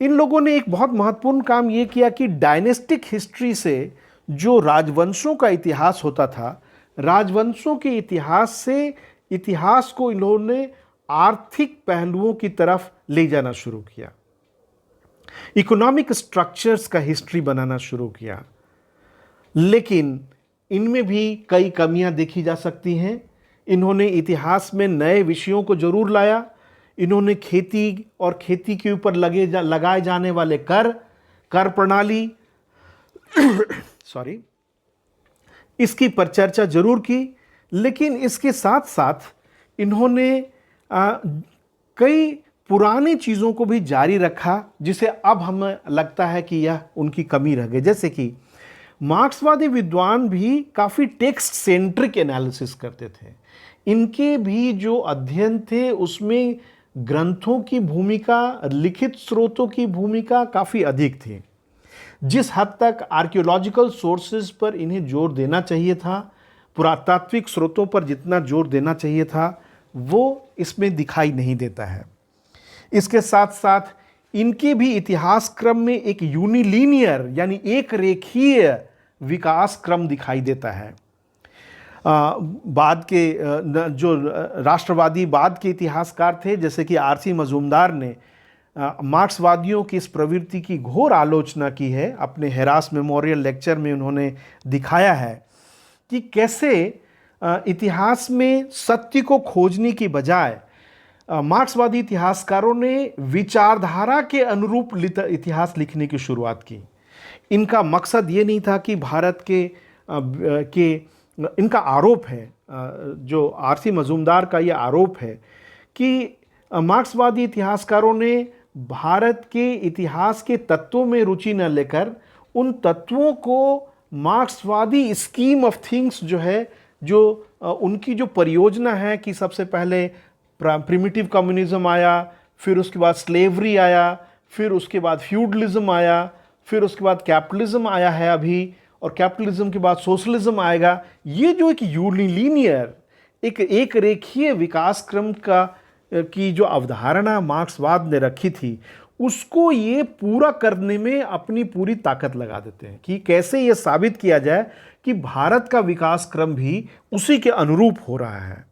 इन लोगों ने एक बहुत महत्वपूर्ण काम ये किया कि डायनेस्टिक हिस्ट्री से, जो राजवंशों का इतिहास होता था, राजवंशों के इतिहास से इतिहास को इन्होंने आर्थिक पहलुओं की तरफ ले जाना शुरू किया, इकोनॉमिक स्ट्रक्चर्स का हिस्ट्री बनाना शुरू किया। लेकिन इनमें भी कई कमियां देखी जा सकती हैं। इन्होंने इतिहास में नए विषयों को जरूर लाया। इन्होंने खेती और खेती के ऊपर लगाए जाने वाले कर प्रणाली इसकी पर चर्चा जरूर की। लेकिन इसके साथ साथ इन्होंने कई पुरानी चीज़ों को भी जारी रखा, जिसे अब हमें लगता है कि यह उनकी कमी रह गई। जैसे कि मार्क्सवादी विद्वान भी काफ़ी टेक्स्ट सेंट्रिक एनालिसिस करते थे। इनके भी जो अध्ययन थे उसमें ग्रंथों की भूमिका, लिखित स्रोतों की भूमिका काफ़ी अधिक थी। जिस हद तक आर्कियोलॉजिकल सोर्सेज पर इन्हें जोर देना चाहिए था, पुरातात्विक स्रोतों पर जितना जोर देना चाहिए था, वो इसमें दिखाई नहीं देता है। इसके साथ साथ इनके भी इतिहास क्रम में एक यूनिलीनियर, यानी एक रेखीय विकास क्रम दिखाई देता है। बाद के जो राष्ट्रवादी बाद के इतिहासकार थे, जैसे कि आर.सी. मजूमदार ने मार्क्सवादियों की इस प्रवृत्ति की घोर आलोचना की है। अपने हेरास मेमोरियल लेक्चर में उन्होंने दिखाया है कि कैसे इतिहास में सत्य को खोजने की बजाय मार्क्सवादी इतिहासकारों ने विचारधारा के अनुरूप इतिहास लिखने की शुरुआत की। इनका मकसद ये नहीं था कि भारत के इनका आरोप है, जो आर.सी. मजूमदार का ये आरोप है कि मार्क्सवादी इतिहासकारों ने भारत के इतिहास के तत्वों में रुचि न लेकर उन तत्वों को मार्क्सवादी स्कीम ऑफ थिंग्स जो है, जो उनकी जो परियोजना है कि सबसे पहले प्रिमिटिव कम्युनिज्म आया, फिर उसके बाद स्लेवरी आया, फिर उसके बाद फ्यूडलिज्म आया, फिर उसके बाद कैपिटलिज्म आया है अभी, और कैपिटलिज्म के बाद सोशलिज्म आएगा। ये जो एक यूनिलीनियर, एक रेखीय विकास क्रम का की जो अवधारणा मार्क्सवाद ने रखी थी, उसको ये पूरा करने में अपनी पूरी ताकत लगा देते हैं कि कैसे ये साबित किया जाए कि भारत का विकास क्रम भी उसी के अनुरूप हो रहा है।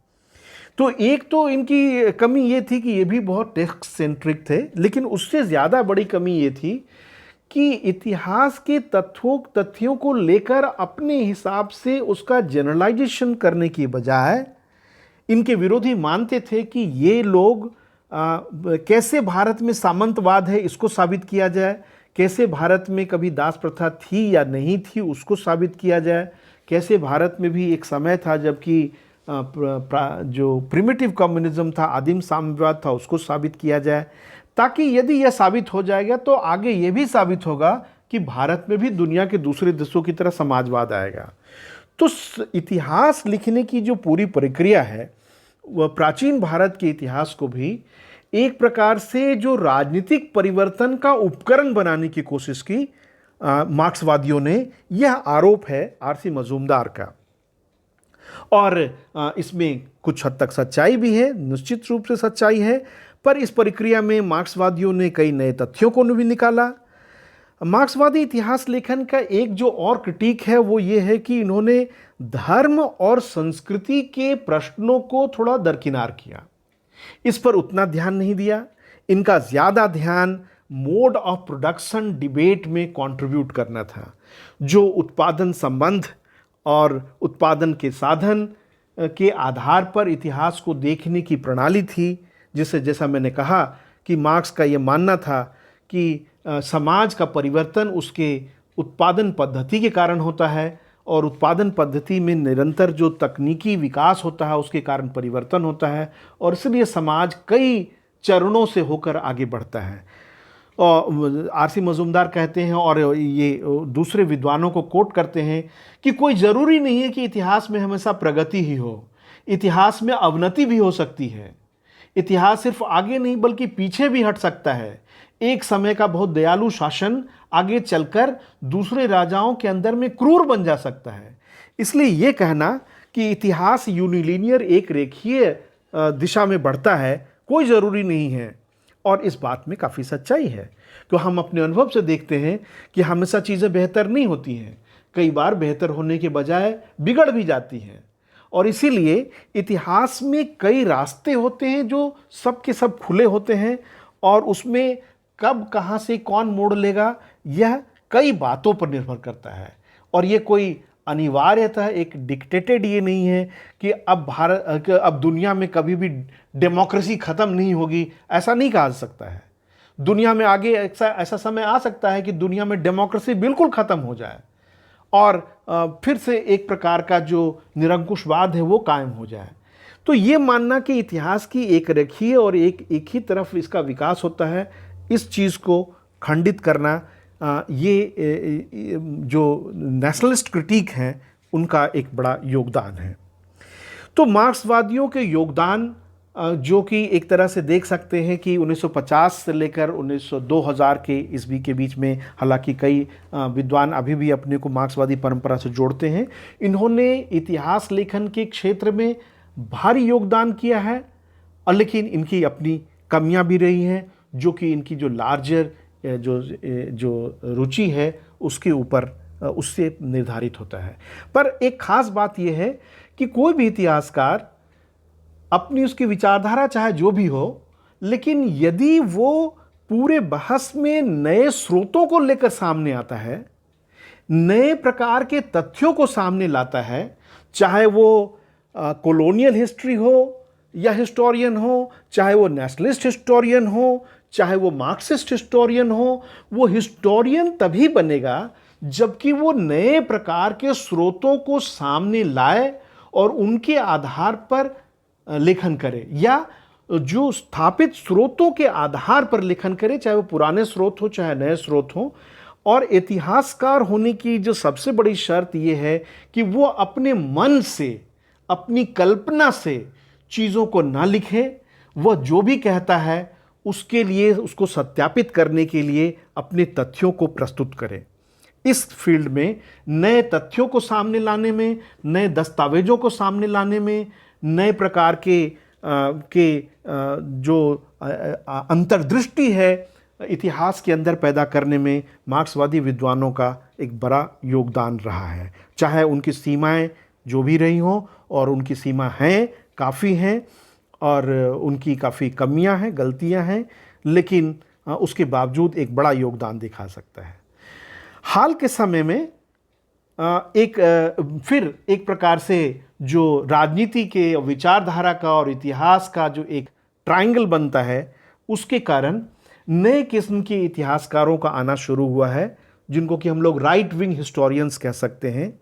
तो एक तो इनकी कमी ये थी कि ये भी बहुत टेक्स्ट सेंट्रिक थे, लेकिन उससे ज़्यादा बड़ी कमी ये थी कि इतिहास के तथ्यों को लेकर अपने हिसाब से उसका जनरलाइजेशन करने की बजाय इनके विरोधी मानते थे कि ये लोग कैसे भारत में सामंतवाद है इसको साबित किया जाए, कैसे भारत में कभी दास प्रथा थी या नहीं थी उसको साबित किया जाए, कैसे भारत में भी एक समय था जबकि जो प्रिमिटिव कम्युनिज्म था, आदिम साम्यवाद था, उसको साबित किया जाए, ताकि यदि यह साबित हो जाएगा तो आगे ये भी साबित होगा कि भारत में भी दुनिया के दूसरे देशों की तरह समाजवाद आएगा। तो इतिहास लिखने की जो पूरी प्रक्रिया है वह प्राचीन भारत के इतिहास को भी एक प्रकार से जो राजनीतिक परिवर्तन का उपकरण बनाने की कोशिश की मार्क्सवादियों ने। यह आरोप है आरसी मजूमदार का, और इसमें कुछ हद तक सच्चाई भी है, निश्चित रूप से सच्चाई है, पर इस प्रक्रिया में मार्क्सवादियों ने कई नए तथ्यों को भी निकाला। मार्क्सवादी इतिहास लेखन का एक जो और क्रिटिक है वो ये है कि इन्होंने धर्म और संस्कृति के प्रश्नों को थोड़ा दरकिनार किया, इस पर उतना ध्यान नहीं दिया। इनका ज़्यादा ध्यान मोड ऑफ प्रोडक्शन डिबेट में कंट्रीब्यूट करना था। जो उत्पादन संबंध और उत्पादन के साधन के आधार पर इतिहास को देखने की प्रणाली थी, जिसे जैसा मैंने कहा कि मार्क्स का ये मानना था कि समाज का परिवर्तन उसके उत्पादन पद्धति के कारण होता है, और उत्पादन पद्धति में निरंतर जो तकनीकी विकास होता है उसके कारण परिवर्तन होता है, और इसलिए समाज कई चरणों से होकर आगे बढ़ता है। और आरसी मजूमदार कहते हैं, और ये दूसरे विद्वानों को कोट करते हैं, कि कोई ज़रूरी नहीं है कि इतिहास में हमेशा प्रगति ही हो, इतिहास में अवनति भी हो सकती है। इतिहास सिर्फ आगे नहीं बल्कि पीछे भी हट सकता है। एक समय का बहुत दयालु शासन आगे चलकर दूसरे राजाओं के अंदर में क्रूर बन जा सकता है। इसलिए ये कहना कि इतिहास यूनिलीनियर एक रेखीय दिशा में बढ़ता है कोई ज़रूरी नहीं है, और इस बात में काफ़ी सच्चाई है। तो हम अपने अनुभव से देखते हैं कि हमेशा चीज़ें बेहतर नहीं होती हैं, कई बार बेहतर होने के बजाय बिगड़ भी जाती हैं, और इसीलिए इतिहास में कई रास्ते होते हैं जो सब के सब खुले होते हैं, और उसमें कब कहाँ से कौन मोड़ लेगा यह कई बातों पर निर्भर करता है। और ये कोई अनिवार्यतः एक डिक्टेटेड ये नहीं है कि अब दुनिया में कभी भी डेमोक्रेसी ख़त्म नहीं होगी, ऐसा नहीं कहा जा सकता है। दुनिया में आगे ऐसा समय आ सकता है कि दुनिया में डेमोक्रेसी बिल्कुल ख़त्म हो जाए और फिर से एक प्रकार का जो निरंकुशवाद है वो कायम हो जाए। तो ये मानना कि इतिहास की एक रेखीय और एक ही तरफ इसका विकास होता है, इस चीज़ को खंडित करना ये जो नेशनलिस्ट क्रिटिक हैं उनका एक बड़ा योगदान है। तो मार्क्सवादियों के योगदान जो कि एक तरह से देख सकते हैं कि 1950 से लेकर 2000 के ईस्वी के बीच में, हालांकि कई विद्वान अभी भी अपने को मार्क्सवादी परंपरा से जोड़ते हैं, इन्होंने इतिहास लेखन के क्षेत्र में भारी योगदान किया है, और लेकिन इनकी अपनी कमियां भी रही हैं जो कि इनकी जो लार्जर जो रुचि है उसके ऊपर उससे निर्धारित होता है। पर एक ख़ास बात यह है कि कोई भी इतिहासकार अपनी उसकी विचारधारा चाहे जो भी हो, लेकिन यदि वो पूरे बहस में नए स्रोतों को लेकर सामने आता है, नए प्रकार के तथ्यों को सामने लाता है, चाहे वो कॉलोनियल हिस्ट्री हो या हिस्टोरियन हो, चाहे वो नेशनलिस्ट हिस्टोरियन हो, चाहे वो मार्क्सिस्ट हिस्टोरियन हो, वो हिस्टोरियन तभी बनेगा जबकि वो नए प्रकार के स्रोतों को सामने लाए और उनके आधार पर लेखन करे, या जो स्थापित स्रोतों के आधार पर लेखन करे, चाहे वो पुराने स्रोत हो चाहे नए स्रोत हो। और इतिहासकार होने की जो सबसे बड़ी शर्त ये है कि वो अपने मन से, अपनी कल्पना से चीज़ों को ना लिखे, वह जो भी कहता है उसके लिए, उसको सत्यापित करने के लिए अपने तथ्यों को प्रस्तुत करें। इस फील्ड में नए तथ्यों को सामने लाने में, नए दस्तावेजों को सामने लाने में, नए प्रकार के जो अंतर्दृष्टि है इतिहास के अंदर पैदा करने में मार्क्सवादी विद्वानों का एक बड़ा योगदान रहा है। चाहे उनकी सीमाएं जो भी रही हों, और उनकी सीमा हैं, काफ़ी हैं, और उनकी काफ़ी कमियां हैं, गलतियां हैं, लेकिन उसके बावजूद एक बड़ा योगदान दिखा सकता है। हाल के समय में फिर एक प्रकार से जो राजनीति के, विचारधारा का और इतिहास का जो एक ट्रायंगल बनता है, उसके कारण नए किस्म के इतिहासकारों का आना शुरू हुआ है, जिनको कि हम लोग राइट विंग हिस्टोरियंस कह सकते हैं,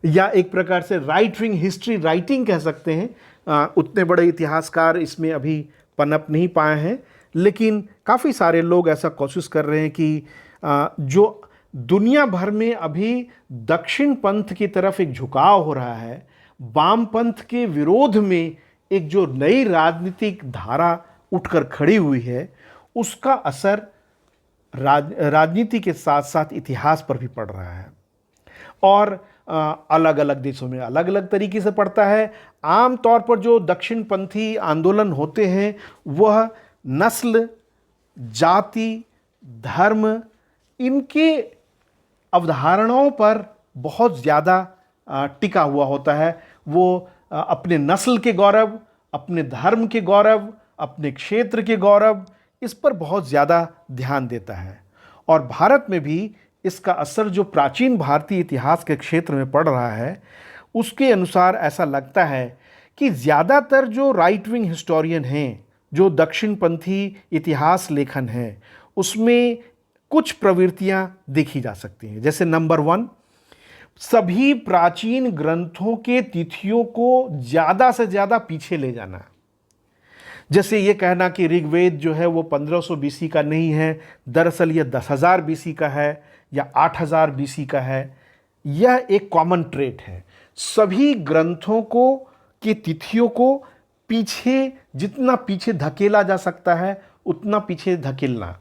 या एक प्रकार से राइट विंग हिस्ट्री राइटिंग कह सकते हैं। उतने बड़े इतिहासकार इसमें अभी पनप नहीं पाए हैं, लेकिन काफ़ी सारे लोग ऐसा कोशिश कर रहे हैं कि जो दुनिया भर में अभी दक्षिण पंथ की तरफ एक झुकाव हो रहा है, वामपंथ के विरोध में एक जो नई राजनीतिक धारा उठकर खड़ी हुई है, उसका असर राजनीति के साथ साथ इतिहास पर भी पड़ रहा है, और अलग अलग देशों में अलग अलग तरीके से पड़ता है। आमतौर पर जो दक्षिणपंथी आंदोलन होते हैं वह नस्ल, जाति, धर्म, इनके अवधारणाओं पर बहुत ज़्यादा टिका हुआ होता है। वो अपने नस्ल के गौरव, अपने धर्म के गौरव, अपने क्षेत्र के गौरव, इस पर बहुत ज़्यादा ध्यान देता है। और भारत में भी इसका असर जो प्राचीन भारतीय इतिहास के क्षेत्र में पड़ रहा है, उसके अनुसार ऐसा लगता है कि ज़्यादातर जो राइट विंग हिस्टोरियन हैं, जो दक्षिणपंथी इतिहास लेखन हैं, उसमें कुछ प्रवृत्तियां देखी जा सकती हैं। जैसे नंबर 1, सभी प्राचीन ग्रंथों के तिथियों को ज़्यादा से ज़्यादा पीछे ले जाना। जैसे ये कहना कि ऋग्वेद जो है वो 1500 बीसी का नहीं है, दरअसल ये 10,000 बीसी का है या 8,000 बीसी का है। यह एक कॉमन ट्रेट है। सभी ग्रंथों को की तिथियों को पीछे, जितना पीछे धकेला जा सकता है उतना पीछे धकेलना,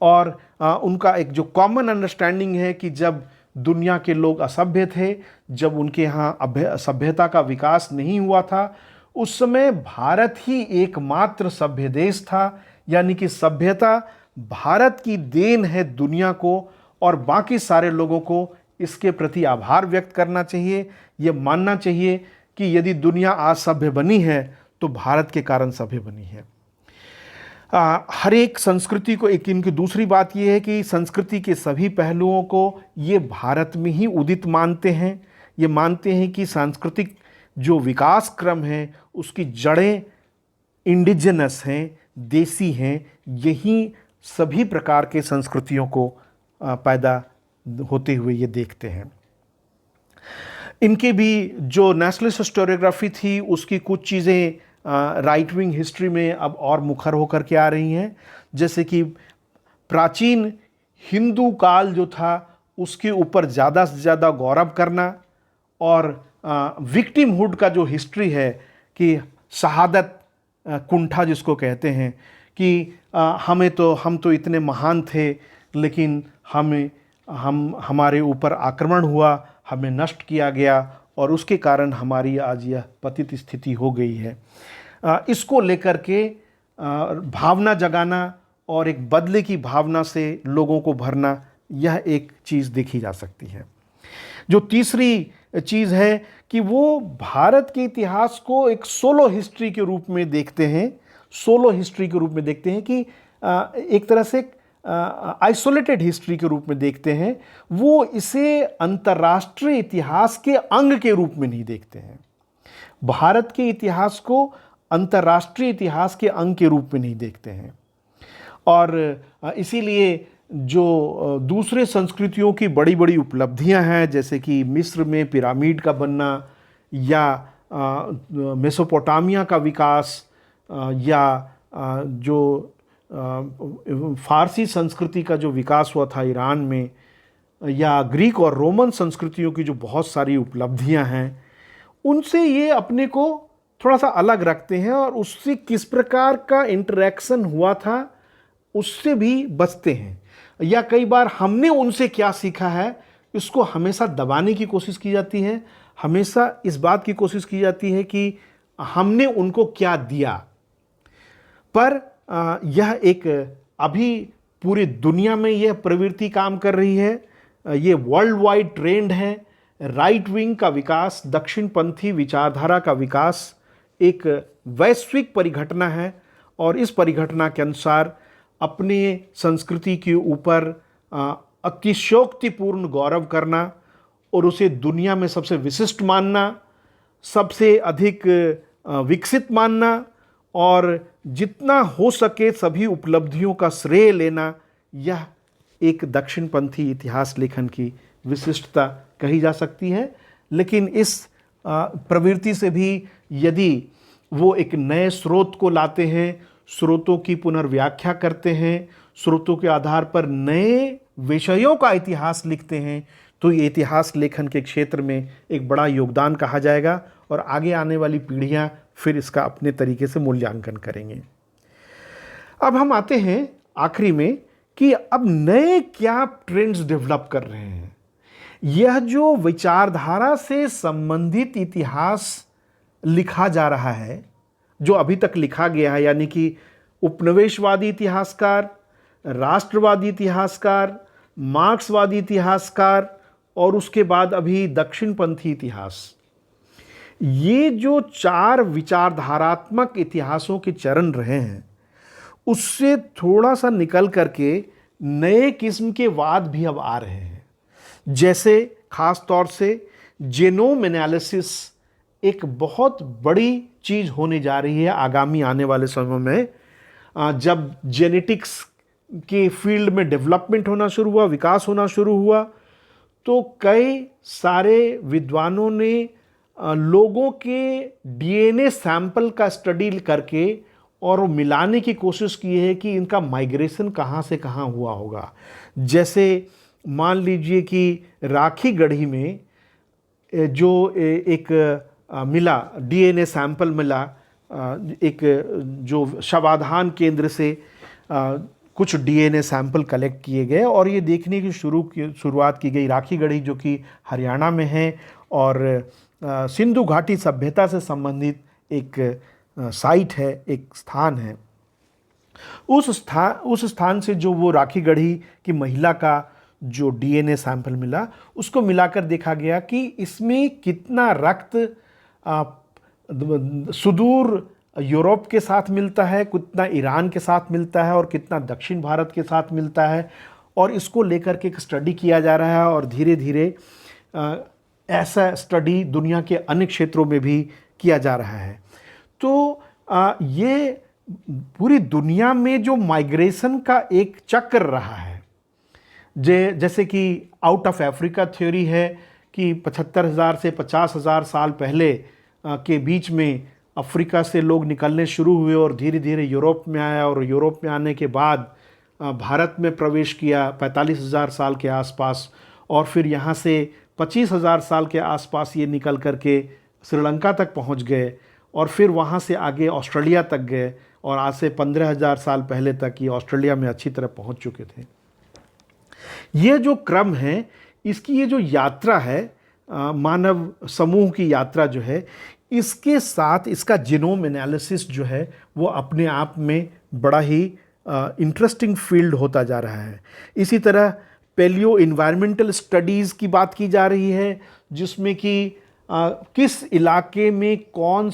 और उनका एक जो कॉमन अंडरस्टैंडिंग है कि जब दुनिया के लोग असभ्य थे, जब उनके यहाँ सभ्यता का विकास नहीं हुआ था, उस समय भारत ही एकमात्र सभ्य देश था। यानी कि सभ्यता भारत की देन है दुनिया को, और बाकी सारे लोगों को इसके प्रति आभार व्यक्त करना चाहिए। ये मानना चाहिए कि यदि दुनिया आज सभ्य बनी है तो भारत के कारण सभ्य बनी है। हर एक संस्कृति को, एक इनकी दूसरी बात यह है कि संस्कृति के सभी पहलुओं को ये भारत में ही उदित मानते हैं। ये मानते हैं कि सांस्कृतिक जो विकास क्रम है उसकी जड़ें इंडिजिनस हैं, देसी हैं। यही सभी प्रकार के संस्कृतियों को पैदा होते हुए ये देखते हैं। इनके भी जो नेशनलिस्ट हिस्टोरियोग्राफी थी उसकी कुछ चीज़ें राइट विंग हिस्ट्री में अब और मुखर होकर के आ रही हैं। जैसे कि प्राचीन हिंदू काल जो था उसके ऊपर ज़्यादा से ज़्यादा गौरव करना, और विक्टिमहुड का जो हिस्ट्री है कि शहादत कुंठा जिसको कहते हैं कि हम तो इतने महान थे, लेकिन हमारे ऊपर आक्रमण हुआ, हमें नष्ट किया गया, और उसके कारण हमारी आज यह पतित स्थिति हो गई है। इसको लेकर के भावना जगाना और एक बदले की भावना से लोगों को भरना, यह एक चीज़ देखी जा सकती है। जो तीसरी चीज़ है कि वो भारत के इतिहास को एक सोलो हिस्ट्री के रूप में देखते हैं। सोलो हिस्ट्री के रूप में देखते हैं कि एक तरह से आइसोलेटेड हिस्ट्री के रूप में देखते हैं। वो इसे अंतर्राष्ट्रीय इतिहास के अंग के रूप में नहीं देखते हैं। भारत के इतिहास को अंतर्राष्ट्रीय इतिहास के अंग के रूप में नहीं देखते हैं। और इसीलिए जो दूसरे संस्कृतियों की बड़ी बड़ी उपलब्धियां हैं, जैसे कि मिस्र में पिरामिड का बनना, या मेसोपोटामिया का विकास, या जो फारसी संस्कृति का जो विकास हुआ था ईरान में, या ग्रीक और रोमन संस्कृतियों की जो बहुत सारी उपलब्धियां हैं, उनसे ये अपने को थोड़ा सा अलग रखते हैं। और उससे किस प्रकार का इंटरेक्शन हुआ था उससे भी बचते हैं, या कई बार हमने उनसे क्या सीखा है इसको हमेशा दबाने की कोशिश की जाती है, हमेशा इस बात की कोशिश की जाती है कि हमने उनको क्या दिया। पर यह एक अभी पूरी दुनिया में यह प्रवृत्ति काम कर रही है, ये वर्ल्ड वाइड ट्रेंड है। राइट विंग का विकास, दक्षिणपंथी विचारधारा का विकास एक वैश्विक परिघटना है, और इस परिघटना के अनुसार अपने संस्कृति के ऊपर अतिशयोक्तिपूर्ण गौरव करना और उसे दुनिया में सबसे विशिष्ट मानना, सबसे अधिक विकसित मानना, और जितना हो सके सभी उपलब्धियों का श्रेय लेना, यह एक दक्षिणपंथी इतिहास लेखन की विशिष्टता कही जा सकती है। लेकिन इस प्रवृत्ति से भी यदि वो एक नए स्रोत को लाते हैं, स्रोतों की पुनर्व्याख्या करते हैं, स्रोतों के आधार पर नए विषयों का इतिहास लिखते हैं, तो ये इतिहास लेखन के क्षेत्र में एक बड़ा योगदान कहा जाएगा, और आगे आने वाली पीढ़ियां फिर इसका अपने तरीके से मूल्यांकन करेंगे। अब हम आते हैं आखिरी में कि अब नए क्या ट्रेंड्स डेवलप कर रहे हैं। यह जो विचारधारा से संबंधित इतिहास लिखा जा रहा है, जो अभी तक लिखा गया है, यानी कि उपनिवेशवादी इतिहासकार, राष्ट्रवादी इतिहासकार, मार्क्सवादी इतिहासकार, और उसके बाद अभी दक्षिणपंथी इतिहास, ये जो 4 विचारधारात्मक इतिहासों के चरण रहे हैं, उससे थोड़ा सा निकल करके नए किस्म के वाद भी अब आ रहे हैं। जैसे खास तौर से जेनोम एनालिसिस एक बहुत बड़ी चीज़ होने जा रही है आगामी आने वाले समय में। जब जेनेटिक्स के फील्ड में डेवलपमेंट होना शुरू हुआ, विकास होना शुरू हुआ, तो कई सारे विद्वानों ने लोगों के डीएनए सैंपल का स्टडी करके और मिलाने की कोशिश की है कि इनका माइग्रेशन कहाँ से कहाँ हुआ होगा। जैसे मान लीजिए कि राखी गढ़ी में जो एक मिला डीएनए सैंपल मिला, एक जो शवाधान केंद्र से कुछ डीएनए सैंपल कलेक्ट किए गए और ये देखने की शुरुआत की गई। राखी गढ़ी जो कि हरियाणा में है और सिंधु घाटी सभ्यता से संबंधित एक साइट है, एक स्थान है। उस स्थान से जो वो राखी गढ़ी की महिला का जो डीएनए सैंपल मिला, उसको मिलाकर देखा गया कि इसमें कितना रक्त सुदूर यूरोप के साथ मिलता है, कितना ईरान के साथ मिलता है और कितना दक्षिण भारत के साथ मिलता है। और इसको लेकर के एक स्टडी किया जा रहा है और धीरे धीरे ऐसा स्टडी दुनिया के अन्य क्षेत्रों में भी किया जा रहा है। तो ये पूरी दुनिया में जो माइग्रेशन का एक चक्र रहा है, जैसे कि आउट ऑफ अफ्रीका थ्योरी है कि 75,000 से 50,000 साल पहले के बीच में अफ्रीका से लोग निकलने शुरू हुए और धीरे धीरे यूरोप में आया और यूरोप में आने के बाद भारत में प्रवेश किया 45,000 साल के आसपास, और फिर यहाँ से 25,000 साल के आसपास ये निकल करके श्रीलंका तक पहुँच गए और फिर वहाँ से आगे ऑस्ट्रेलिया तक गए और आज से 15,000 साल पहले तक ये ऑस्ट्रेलिया में अच्छी तरह पहुँच चुके थे। ये जो क्रम है, इसकी ये जो यात्रा है, मानव समूह की यात्रा जो है, इसके साथ इसका जीनोम एनालिसिस जो है वो अपने आप में बड़ा ही इंटरेस्टिंग फील्ड होता जा रहा है। इसी तरह पैलियो इन्वायरमेंटल स्टडीज़ की बात की जा रही है, जिसमें कि किस इलाके में कौन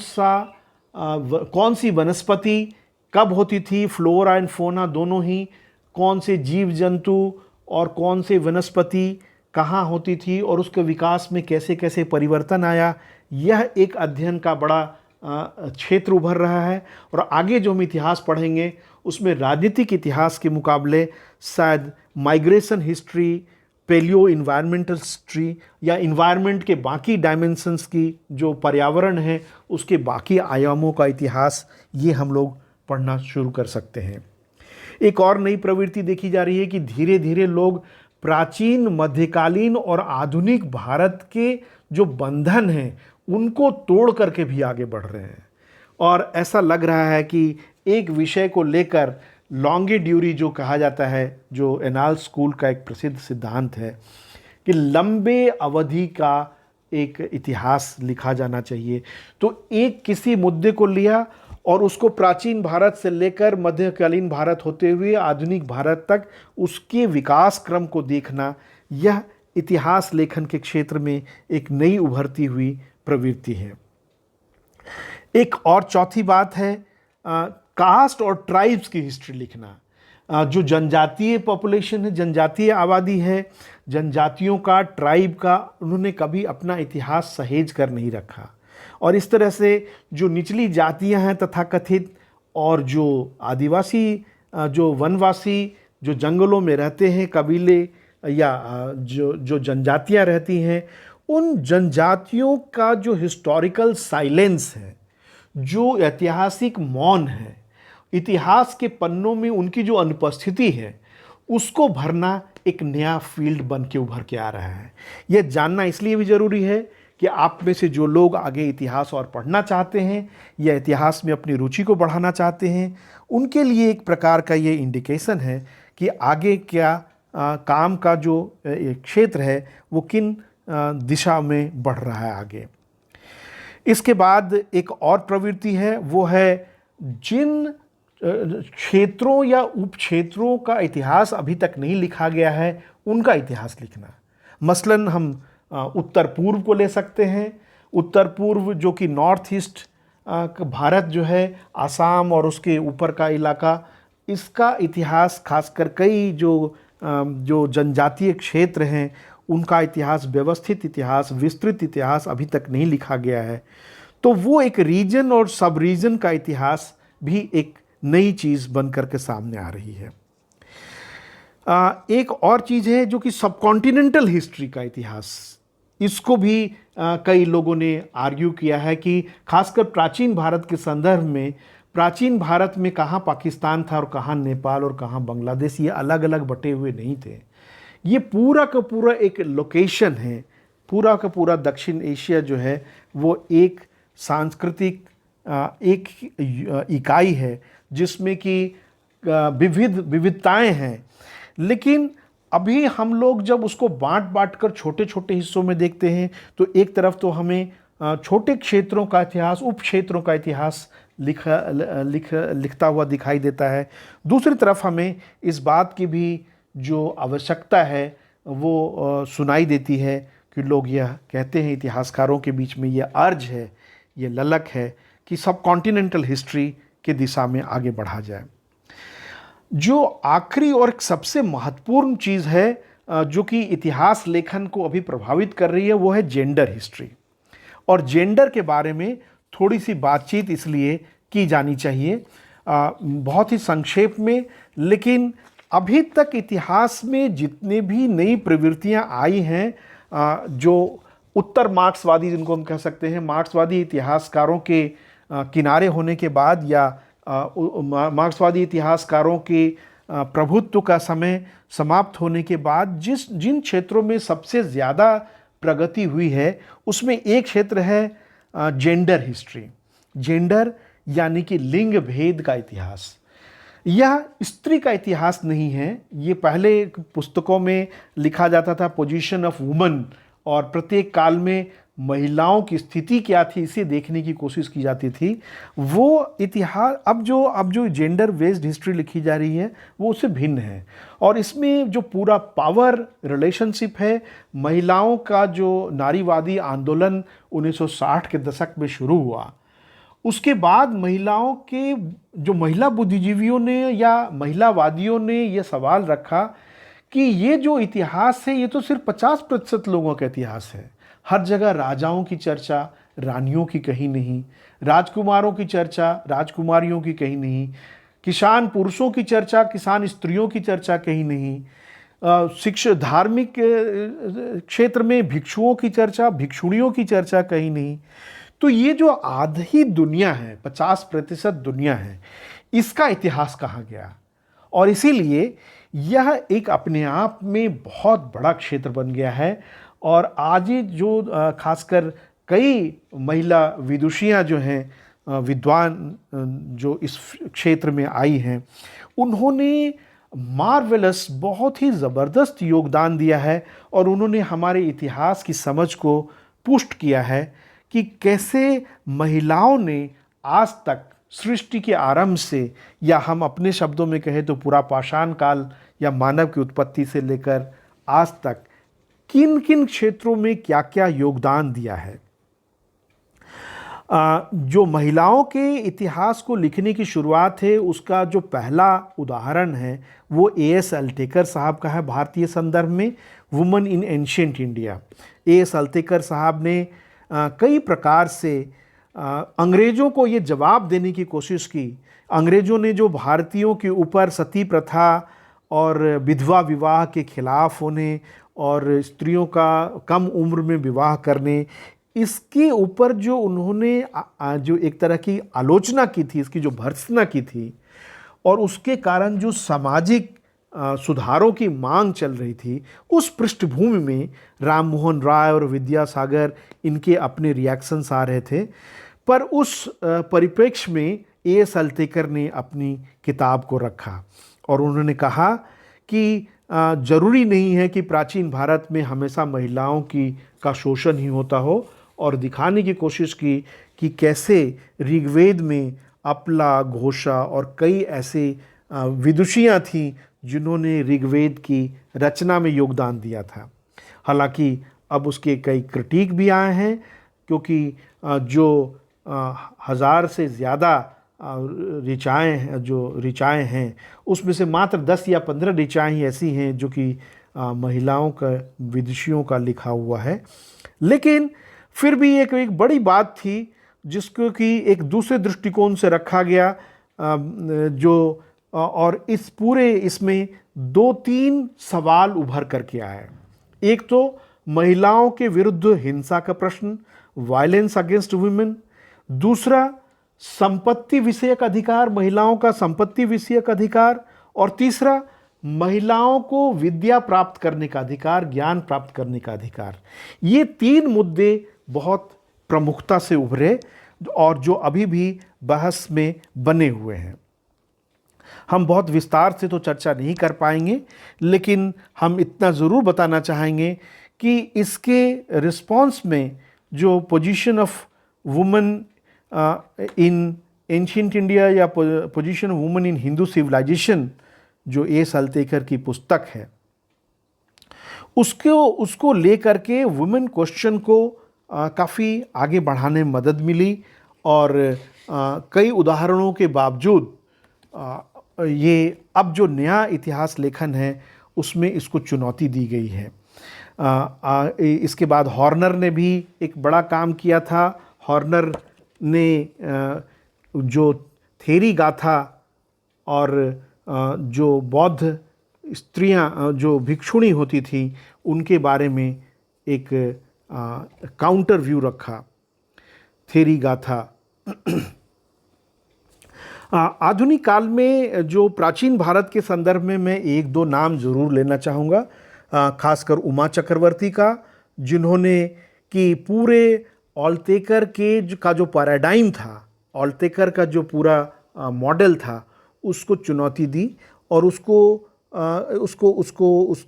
सी वनस्पति कब होती थी, फ्लोरा एंड फौना दोनों ही, कौन से जीव जंतु और कौन से वनस्पति कहाँ होती थी और उसके विकास में कैसे कैसे परिवर्तन आया। यह एक अध्ययन का बड़ा क्षेत्र उभर रहा है। और आगे जो हम इतिहास पढ़ेंगे उसमें राजनीतिक इतिहास के मुकाबले शायद migration history, palaeo environmental history या इन्वायरमेंट के बाकी डायमेंशंस की जो पर्यावरण है उसके बाकी आयामों का इतिहास, ये हम लोग पढ़ना शुरू कर सकते हैं। एक और नई प्रवृत्ति देखी जा रही है कि धीरे धीरे लोग प्राचीन, मध्यकालीन और आधुनिक भारत के जो बंधन हैं उनको तोड़ करके भी आगे बढ़ रहे हैं। और ऐसा लग रहा है कि एक विषय को लेकर लॉन्गे ड्यूरी जो कहा जाता है, जो एनाल स्कूल का एक प्रसिद्ध सिद्धांत है कि लंबे अवधि का एक इतिहास लिखा जाना चाहिए। तो एक किसी मुद्दे को लिया और उसको प्राचीन भारत से लेकर मध्यकालीन भारत होते हुए आधुनिक भारत तक उसके विकास क्रम को देखना, यह इतिहास लेखन के क्षेत्र में एक नई उभरती हुई प्रवृत्ति है। एक और चौथी बात है कास्ट और ट्राइब्स की हिस्ट्री लिखना। जो जनजातीय पॉपुलेशन है, जनजातीय आबादी है, जनजातियों का, ट्राइब का, उन्होंने कभी अपना इतिहास सहेज कर नहीं रखा। और इस तरह से जो निचली जातियां हैं तथाकथित, और जो आदिवासी, जो वनवासी, जो जंगलों में रहते हैं कबीले, या जो जनजातियां रहती हैं, उन जनजातियों का जो हिस्टोरिकल साइलेंस है, जो ऐतिहासिक मौन है, इतिहास के पन्नों में उनकी जो अनुपस्थिति है, उसको भरना एक नया फील्ड बन के उभर के आ रहा है। यह जानना इसलिए भी ज़रूरी है कि आप में से जो लोग आगे इतिहास और पढ़ना चाहते हैं या इतिहास में अपनी रुचि को बढ़ाना चाहते हैं, उनके लिए एक प्रकार का ये इंडिकेशन है कि आगे क्या काम का जो क्षेत्र है वो किन दिशा में बढ़ रहा है आगे। इसके बाद एक और प्रवृत्ति है, वो है जिन क्षेत्रों या उपक्षेत्रों का इतिहास अभी तक नहीं लिखा गया है, उनका इतिहास लिखना। मसलन हम उत्तर पूर्व को ले सकते हैं। उत्तर पूर्व जो कि नॉर्थ ईस्ट भारत जो है, आसाम और उसके ऊपर का इलाका, इसका इतिहास खासकर कई जो जनजातीय क्षेत्र हैं, उनका इतिहास, व्यवस्थित इतिहास, विस्तृत इतिहास अभी तक नहीं लिखा गया है। तो वो एक रीजन और सब रीजन का इतिहास भी एक नई चीज़ बन कर के सामने आ रही है। एक और चीज़ है जो कि सबकॉन्टिनेंटल हिस्ट्री का इतिहास, इसको भी कई लोगों ने आर्ग्यू किया है कि खासकर प्राचीन भारत के संदर्भ में, प्राचीन भारत में कहाँ पाकिस्तान था और कहाँ नेपाल और कहाँ बांग्लादेश, ये अलग अलग बटे हुए नहीं थे। ये पूरा का पूरा एक लोकेशन है, पूरा का पूरा दक्षिण एशिया जो है वो एक सांस्कृतिक एक इकाई है जिसमें कि विविधताएं हैं। लेकिन अभी हम लोग जब उसको बांट बांट कर छोटे छोटे हिस्सों में देखते हैं, तो एक तरफ तो हमें छोटे क्षेत्रों का इतिहास, उप क्षेत्रों का इतिहास लिखता हुआ दिखाई देता है। दूसरी तरफ हमें इस बात की भी जो आवश्यकता है वो सुनाई देती है कि लोग यह कहते हैं, इतिहासकारों के बीच में यह अर्ज है, ये ललक है कि सब कॉन्टिनेंटल हिस्ट्री के दिशा में आगे बढ़ा जाए। जो आखिरी और सबसे महत्वपूर्ण चीज़ है जो कि इतिहास लेखन को अभी प्रभावित कर रही है, वो है जेंडर हिस्ट्री। और जेंडर के बारे में थोड़ी सी बातचीत इसलिए की जानी चाहिए, बहुत ही संक्षेप में। लेकिन अभी तक इतिहास में जितने भी नई प्रवृत्तियां आई हैं, जो उत्तर मार्क्सवादी, जिनको हम कह सकते हैं, मार्क्सवादी इतिहासकारों के किनारे होने के बाद, या मार्क्सवादी इतिहासकारों के प्रभुत्व का समय समाप्त होने के बाद जिन क्षेत्रों में सबसे ज़्यादा प्रगति हुई है, उसमें एक क्षेत्र है जेंडर हिस्ट्री। जेंडर यानी कि लिंग भेद का इतिहास। यह स्त्री का इतिहास नहीं है। ये पहले पुस्तकों में लिखा जाता था पोजीशन ऑफ वुमन, और प्रत्येक काल में महिलाओं की स्थिति क्या थी इसे देखने की कोशिश की जाती थी। वो इतिहास अब जो जेंडर बेस्ड हिस्ट्री लिखी जा रही है वो उससे भिन्न है। और इसमें जो पूरा पावर रिलेशनशिप है, महिलाओं का जो नारीवादी आंदोलन 1960 के दशक में शुरू हुआ, उसके बाद महिलाओं के जो महिला बुद्धिजीवियों ने या महिलावादियों ने यह सवाल रखा कि ये जो इतिहास है ये तो सिर्फ 50% लोगों का इतिहास है। हर जगह राजाओं की चर्चा, रानियों की कहीं नहीं, राजकुमारों की चर्चा, राजकुमारियों की कहीं नहीं, किसान पुरुषों की चर्चा, किसान स्त्रियों की चर्चा कहीं नहीं, शिक्षा धार्मिक क्षेत्र में भिक्षुओं की चर्चा, भिक्षुणियों की चर्चा कहीं नहीं। तो ये जो आधी दुनिया है, 50% दुनिया है, इसका इतिहास कहाँ गया? और इसीलिए यह एक अपने आप में बहुत बड़ा क्षेत्र बन गया है। और आज जो खासकर कई महिला विदुषियाँ जो हैं, विद्वान जो इस क्षेत्र में आई हैं, उन्होंने मार्वेलस, बहुत ही ज़बरदस्त योगदान दिया है और उन्होंने हमारे इतिहास की समझ को पुष्ट किया है कि कैसे महिलाओं ने आज तक सृष्टि के आरंभ से, या हम अपने शब्दों में कहें तो पूरा पाषाण काल या मानव की उत्पत्ति से लेकर आज तक किन किन क्षेत्रों में क्या क्या योगदान दिया है। जो महिलाओं के इतिहास को लिखने की शुरुआत है, उसका जो पहला उदाहरण है वो A.S. अल्टेकर साहब का है भारतीय संदर्भ में, woman in ancient India. A.S. Altekar साहब ने कई प्रकार से अंग्रेज़ों को ये जवाब देने की कोशिश की। अंग्रेज़ों ने जो भारतीयों के ऊपर सती प्रथा और विधवा विवाह के खिलाफ होने और स्त्रियों का कम उम्र में विवाह करने, इसके ऊपर जो उन्होंने जो एक तरह की आलोचना की थी, इसकी जो भर्त्सना की थी, और उसके कारण जो सामाजिक सुधारों की मांग चल रही थी, उस पृष्ठभूमि में राम मोहन राय और विद्यासागर इनके अपने रिएक्शंस आ रहे थे। पर उस परिप्रेक्ष्य में A.S. अल्टेकर ने अपनी किताब को रखा और उन्होंने कहा कि ज़रूरी नहीं है कि प्राचीन भारत में हमेशा महिलाओं का शोषण ही होता हो, और दिखाने की कोशिश की कि कैसे ऋग्वेद में अपला, घोषा और कई ऐसे विदुषियाँ थीं जिन्होंने ऋग्वेद की रचना में योगदान दिया था। हालांकि अब उसके कई क्रिटिक भी आए हैं, क्योंकि जो 1000 से ज़्यादा ऋचाएँ हैं, उसमें से मात्र 10 या 15 ऋचाएँ ही ऐसी हैं जो कि महिलाओं का, विदुषियों का लिखा हुआ है। लेकिन फिर भी एक बड़ी बात थी जिसको कि एक दूसरे दृष्टिकोण से रखा गया, और इस पूरे इसमें 2-3 सवाल उभर करके आए। एक तो महिलाओं के विरुद्ध हिंसा का प्रश्न, वायलेंस अगेंस्ट वुमेन। दूसरा, संपत्ति विषयक अधिकार, महिलाओं का संपत्ति विषयक अधिकार। और तीसरा, महिलाओं को विद्या प्राप्त करने का अधिकार, ज्ञान प्राप्त करने का अधिकार। ये 3 मुद्दे बहुत प्रमुखता से उभरे और जो अभी भी बहस में बने हुए हैं। हम बहुत विस्तार से तो चर्चा नहीं कर पाएंगे, लेकिन हम इतना ज़रूर बताना चाहेंगे कि इसके रिस्पॉन्स में जो position of women in ancient India या position of women in Hindu civilisation, जो A.S. अल्टेकर की पुस्तक है, उसको लेकर के वुमेन क्वेश्चन को काफ़ी आगे बढ़ाने में मदद मिली। और कई उदाहरणों के बावजूद ये अब जो नया इतिहास लेखन है उसमें इसको चुनौती दी गई है। इसके बाद हॉर्नर ने भी एक बड़ा काम किया था। हॉर्नर ने जो थेरी गाथा और जो बौद्ध स्त्रियां जो भिक्षुणी होती थी उनके बारे में एक काउंटर व्यू रखा, थेरी गाथा। आधुनिक काल में जो प्राचीन भारत के संदर्भ में मैं 1-2 नाम ज़रूर लेना चाहूँगा, खासकर उमा चक्रवर्ती का, जिन्होंने कि पूरे अल्टेकर का जो पैराडाइम था, अल्टेकर का जो पूरा मॉडल था, उसको चुनौती दी और उसके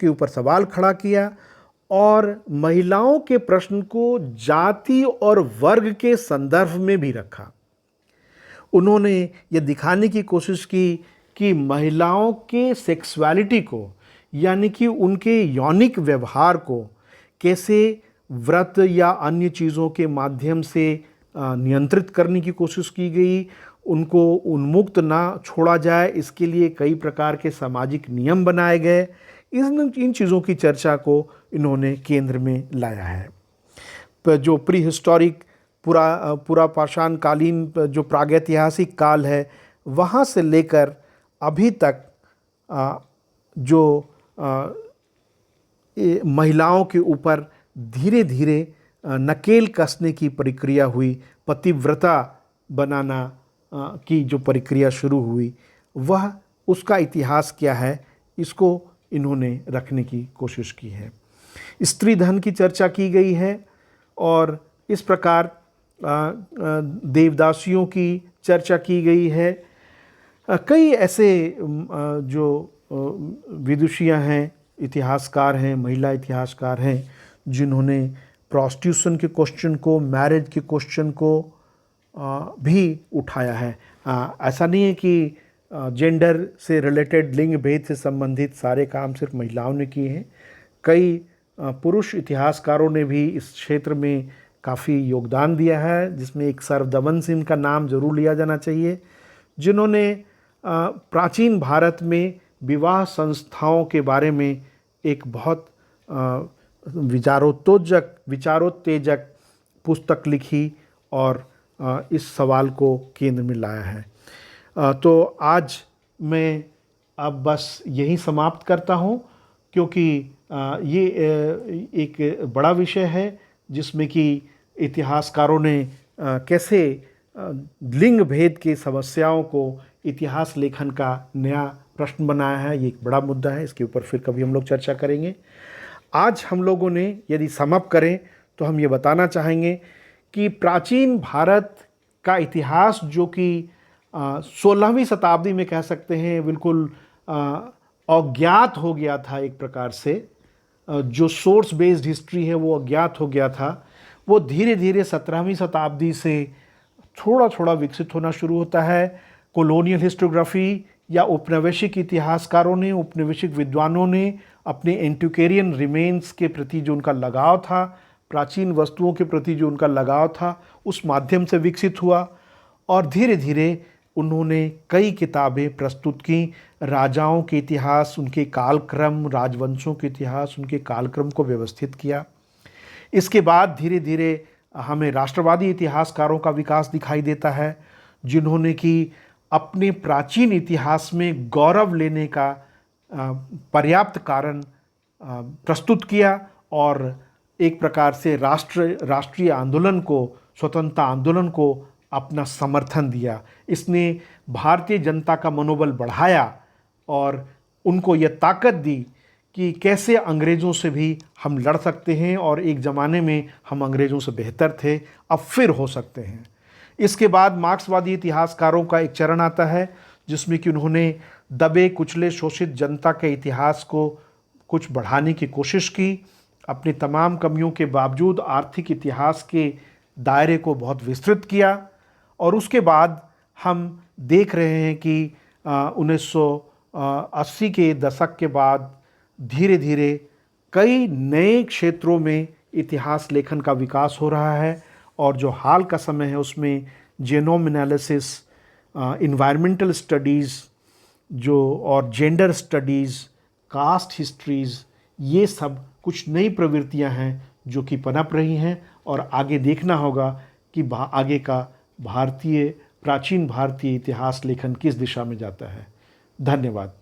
ऊपर सवाल खड़ा किया और महिलाओं के प्रश्न को जाति और वर्ग के संदर्भ में भी रखा। उन्होंने ये दिखाने की कोशिश की कि महिलाओं के सेक्सुअलिटी को, यानी कि उनके यौनिक व्यवहार को कैसे व्रत या अन्य चीज़ों के माध्यम से नियंत्रित करने की कोशिश की गई, उनको उन्मुक्त ना छोड़ा जाए, इसके लिए कई प्रकार के सामाजिक नियम बनाए गए। इन चीज़ों की चर्चा को इन्होंने केंद्र में लाया है। जो प्री हिस्टोरिक पूरा पाषाणकालीन जो प्रागैतिहासिक काल है, वहाँ से लेकर अभी तक जो महिलाओं के ऊपर धीरे धीरे नकेल कसने की प्रक्रिया हुई, पतिव्रता बनाना की जो प्रक्रिया शुरू हुई, वह उसका इतिहास क्या है, इसको इन्होंने रखने की कोशिश की है। स्त्री धन की चर्चा की गई है और इस प्रकार देवदासियों की चर्चा की गई है। कई ऐसे जो विदुषियाँ हैं, इतिहासकार हैं, महिला इतिहासकार हैं, जिन्होंने प्रोस्टिट्यूशन के क्वेश्चन को, मैरिज के क्वेश्चन को भी उठाया है। ऐसा नहीं है कि जेंडर से रिलेटेड, लिंग भेद से संबंधित सारे काम सिर्फ महिलाओं ने किए हैं। कई पुरुष इतिहासकारों ने भी इस क्षेत्र में काफ़ी योगदान दिया है, जिसमें एक सर दमन सिंह का नाम जरूर लिया जाना चाहिए, जिन्होंने प्राचीन भारत में विवाह संस्थाओं के बारे में एक बहुत विचारोत्तेजक पुस्तक लिखी और इस सवाल को केंद्र में लाया है। तो आज मैं अब बस यहीं समाप्त करता हूँ, क्योंकि ये एक बड़ा विषय है जिसमें कि इतिहासकारों ने कैसे लिंग भेद की समस्याओं को इतिहास लेखन का नया प्रश्न बनाया है। ये एक बड़ा मुद्दा है, इसके ऊपर फिर कभी हम लोग चर्चा करेंगे। आज हम लोगों ने यदि समअप करें तो हम ये बताना चाहेंगे कि प्राचीन भारत का इतिहास, जो कि 16वीं शताब्दी में कह सकते हैं बिल्कुल अज्ञात हो गया था, एक प्रकार से जो सोर्स बेस्ड हिस्ट्री है वो अज्ञात हो गया था, वो धीरे धीरे 17वीं शताब्दी से थोड़ा थोड़ा विकसित होना शुरू होता है। कॉलोनियल हिस्टोग्राफी या औपनिवेशिक इतिहासकारों ने, औपनिवेशिक विद्वानों ने अपने एंटिक्वेरियन रिमेन्स के प्रति जो उनका लगाव था, प्राचीन वस्तुओं के प्रति जो उनका लगाव था, उस माध्यम से विकसित हुआ और धीरे धीरे उन्होंने कई किताबें प्रस्तुत की। राजाओं के इतिहास, उनके कालक्रम, राजवंशों के इतिहास, उनके कालक्रम को व्यवस्थित किया। इसके बाद धीरे धीरे हमें राष्ट्रवादी इतिहासकारों का विकास दिखाई देता है, जिन्होंने कि अपने प्राचीन इतिहास में गौरव लेने का पर्याप्त कारण प्रस्तुत किया और एक प्रकार से राष्ट्रीय आंदोलन को, स्वतंत्रता आंदोलन को अपना समर्थन दिया। इसने भारतीय जनता का मनोबल बढ़ाया और उनको ये ताकत दी कि कैसे अंग्रेज़ों से भी हम लड़ सकते हैं और एक ज़माने में हम अंग्रेज़ों से बेहतर थे, अब फिर हो सकते हैं। इसके बाद मार्क्सवादी इतिहासकारों का एक चरण आता है, जिसमें कि उन्होंने दबे कुचले शोषित जनता के इतिहास को कुछ बढ़ाने की कोशिश की। अपनी तमाम कमियों के बावजूद आर्थिक इतिहास के दायरे को बहुत विस्तृत किया और उसके बाद हम देख रहे हैं कि 1980 के दशक के बाद धीरे धीरे कई नए क्षेत्रों में इतिहास लेखन का विकास हो रहा है और जो हाल का समय है उसमें जेनोम एनालिसिस, इन्वायरमेंटल स्टडीज़ जो और जेंडर स्टडीज़, कास्ट हिस्ट्रीज़, ये सब कुछ नई प्रवृत्तियां हैं जो कि पनप रही हैं और आगे देखना होगा कि आगे का प्राचीन भारतीय इतिहास लेखन किस दिशा में जाता है। धन्यवाद।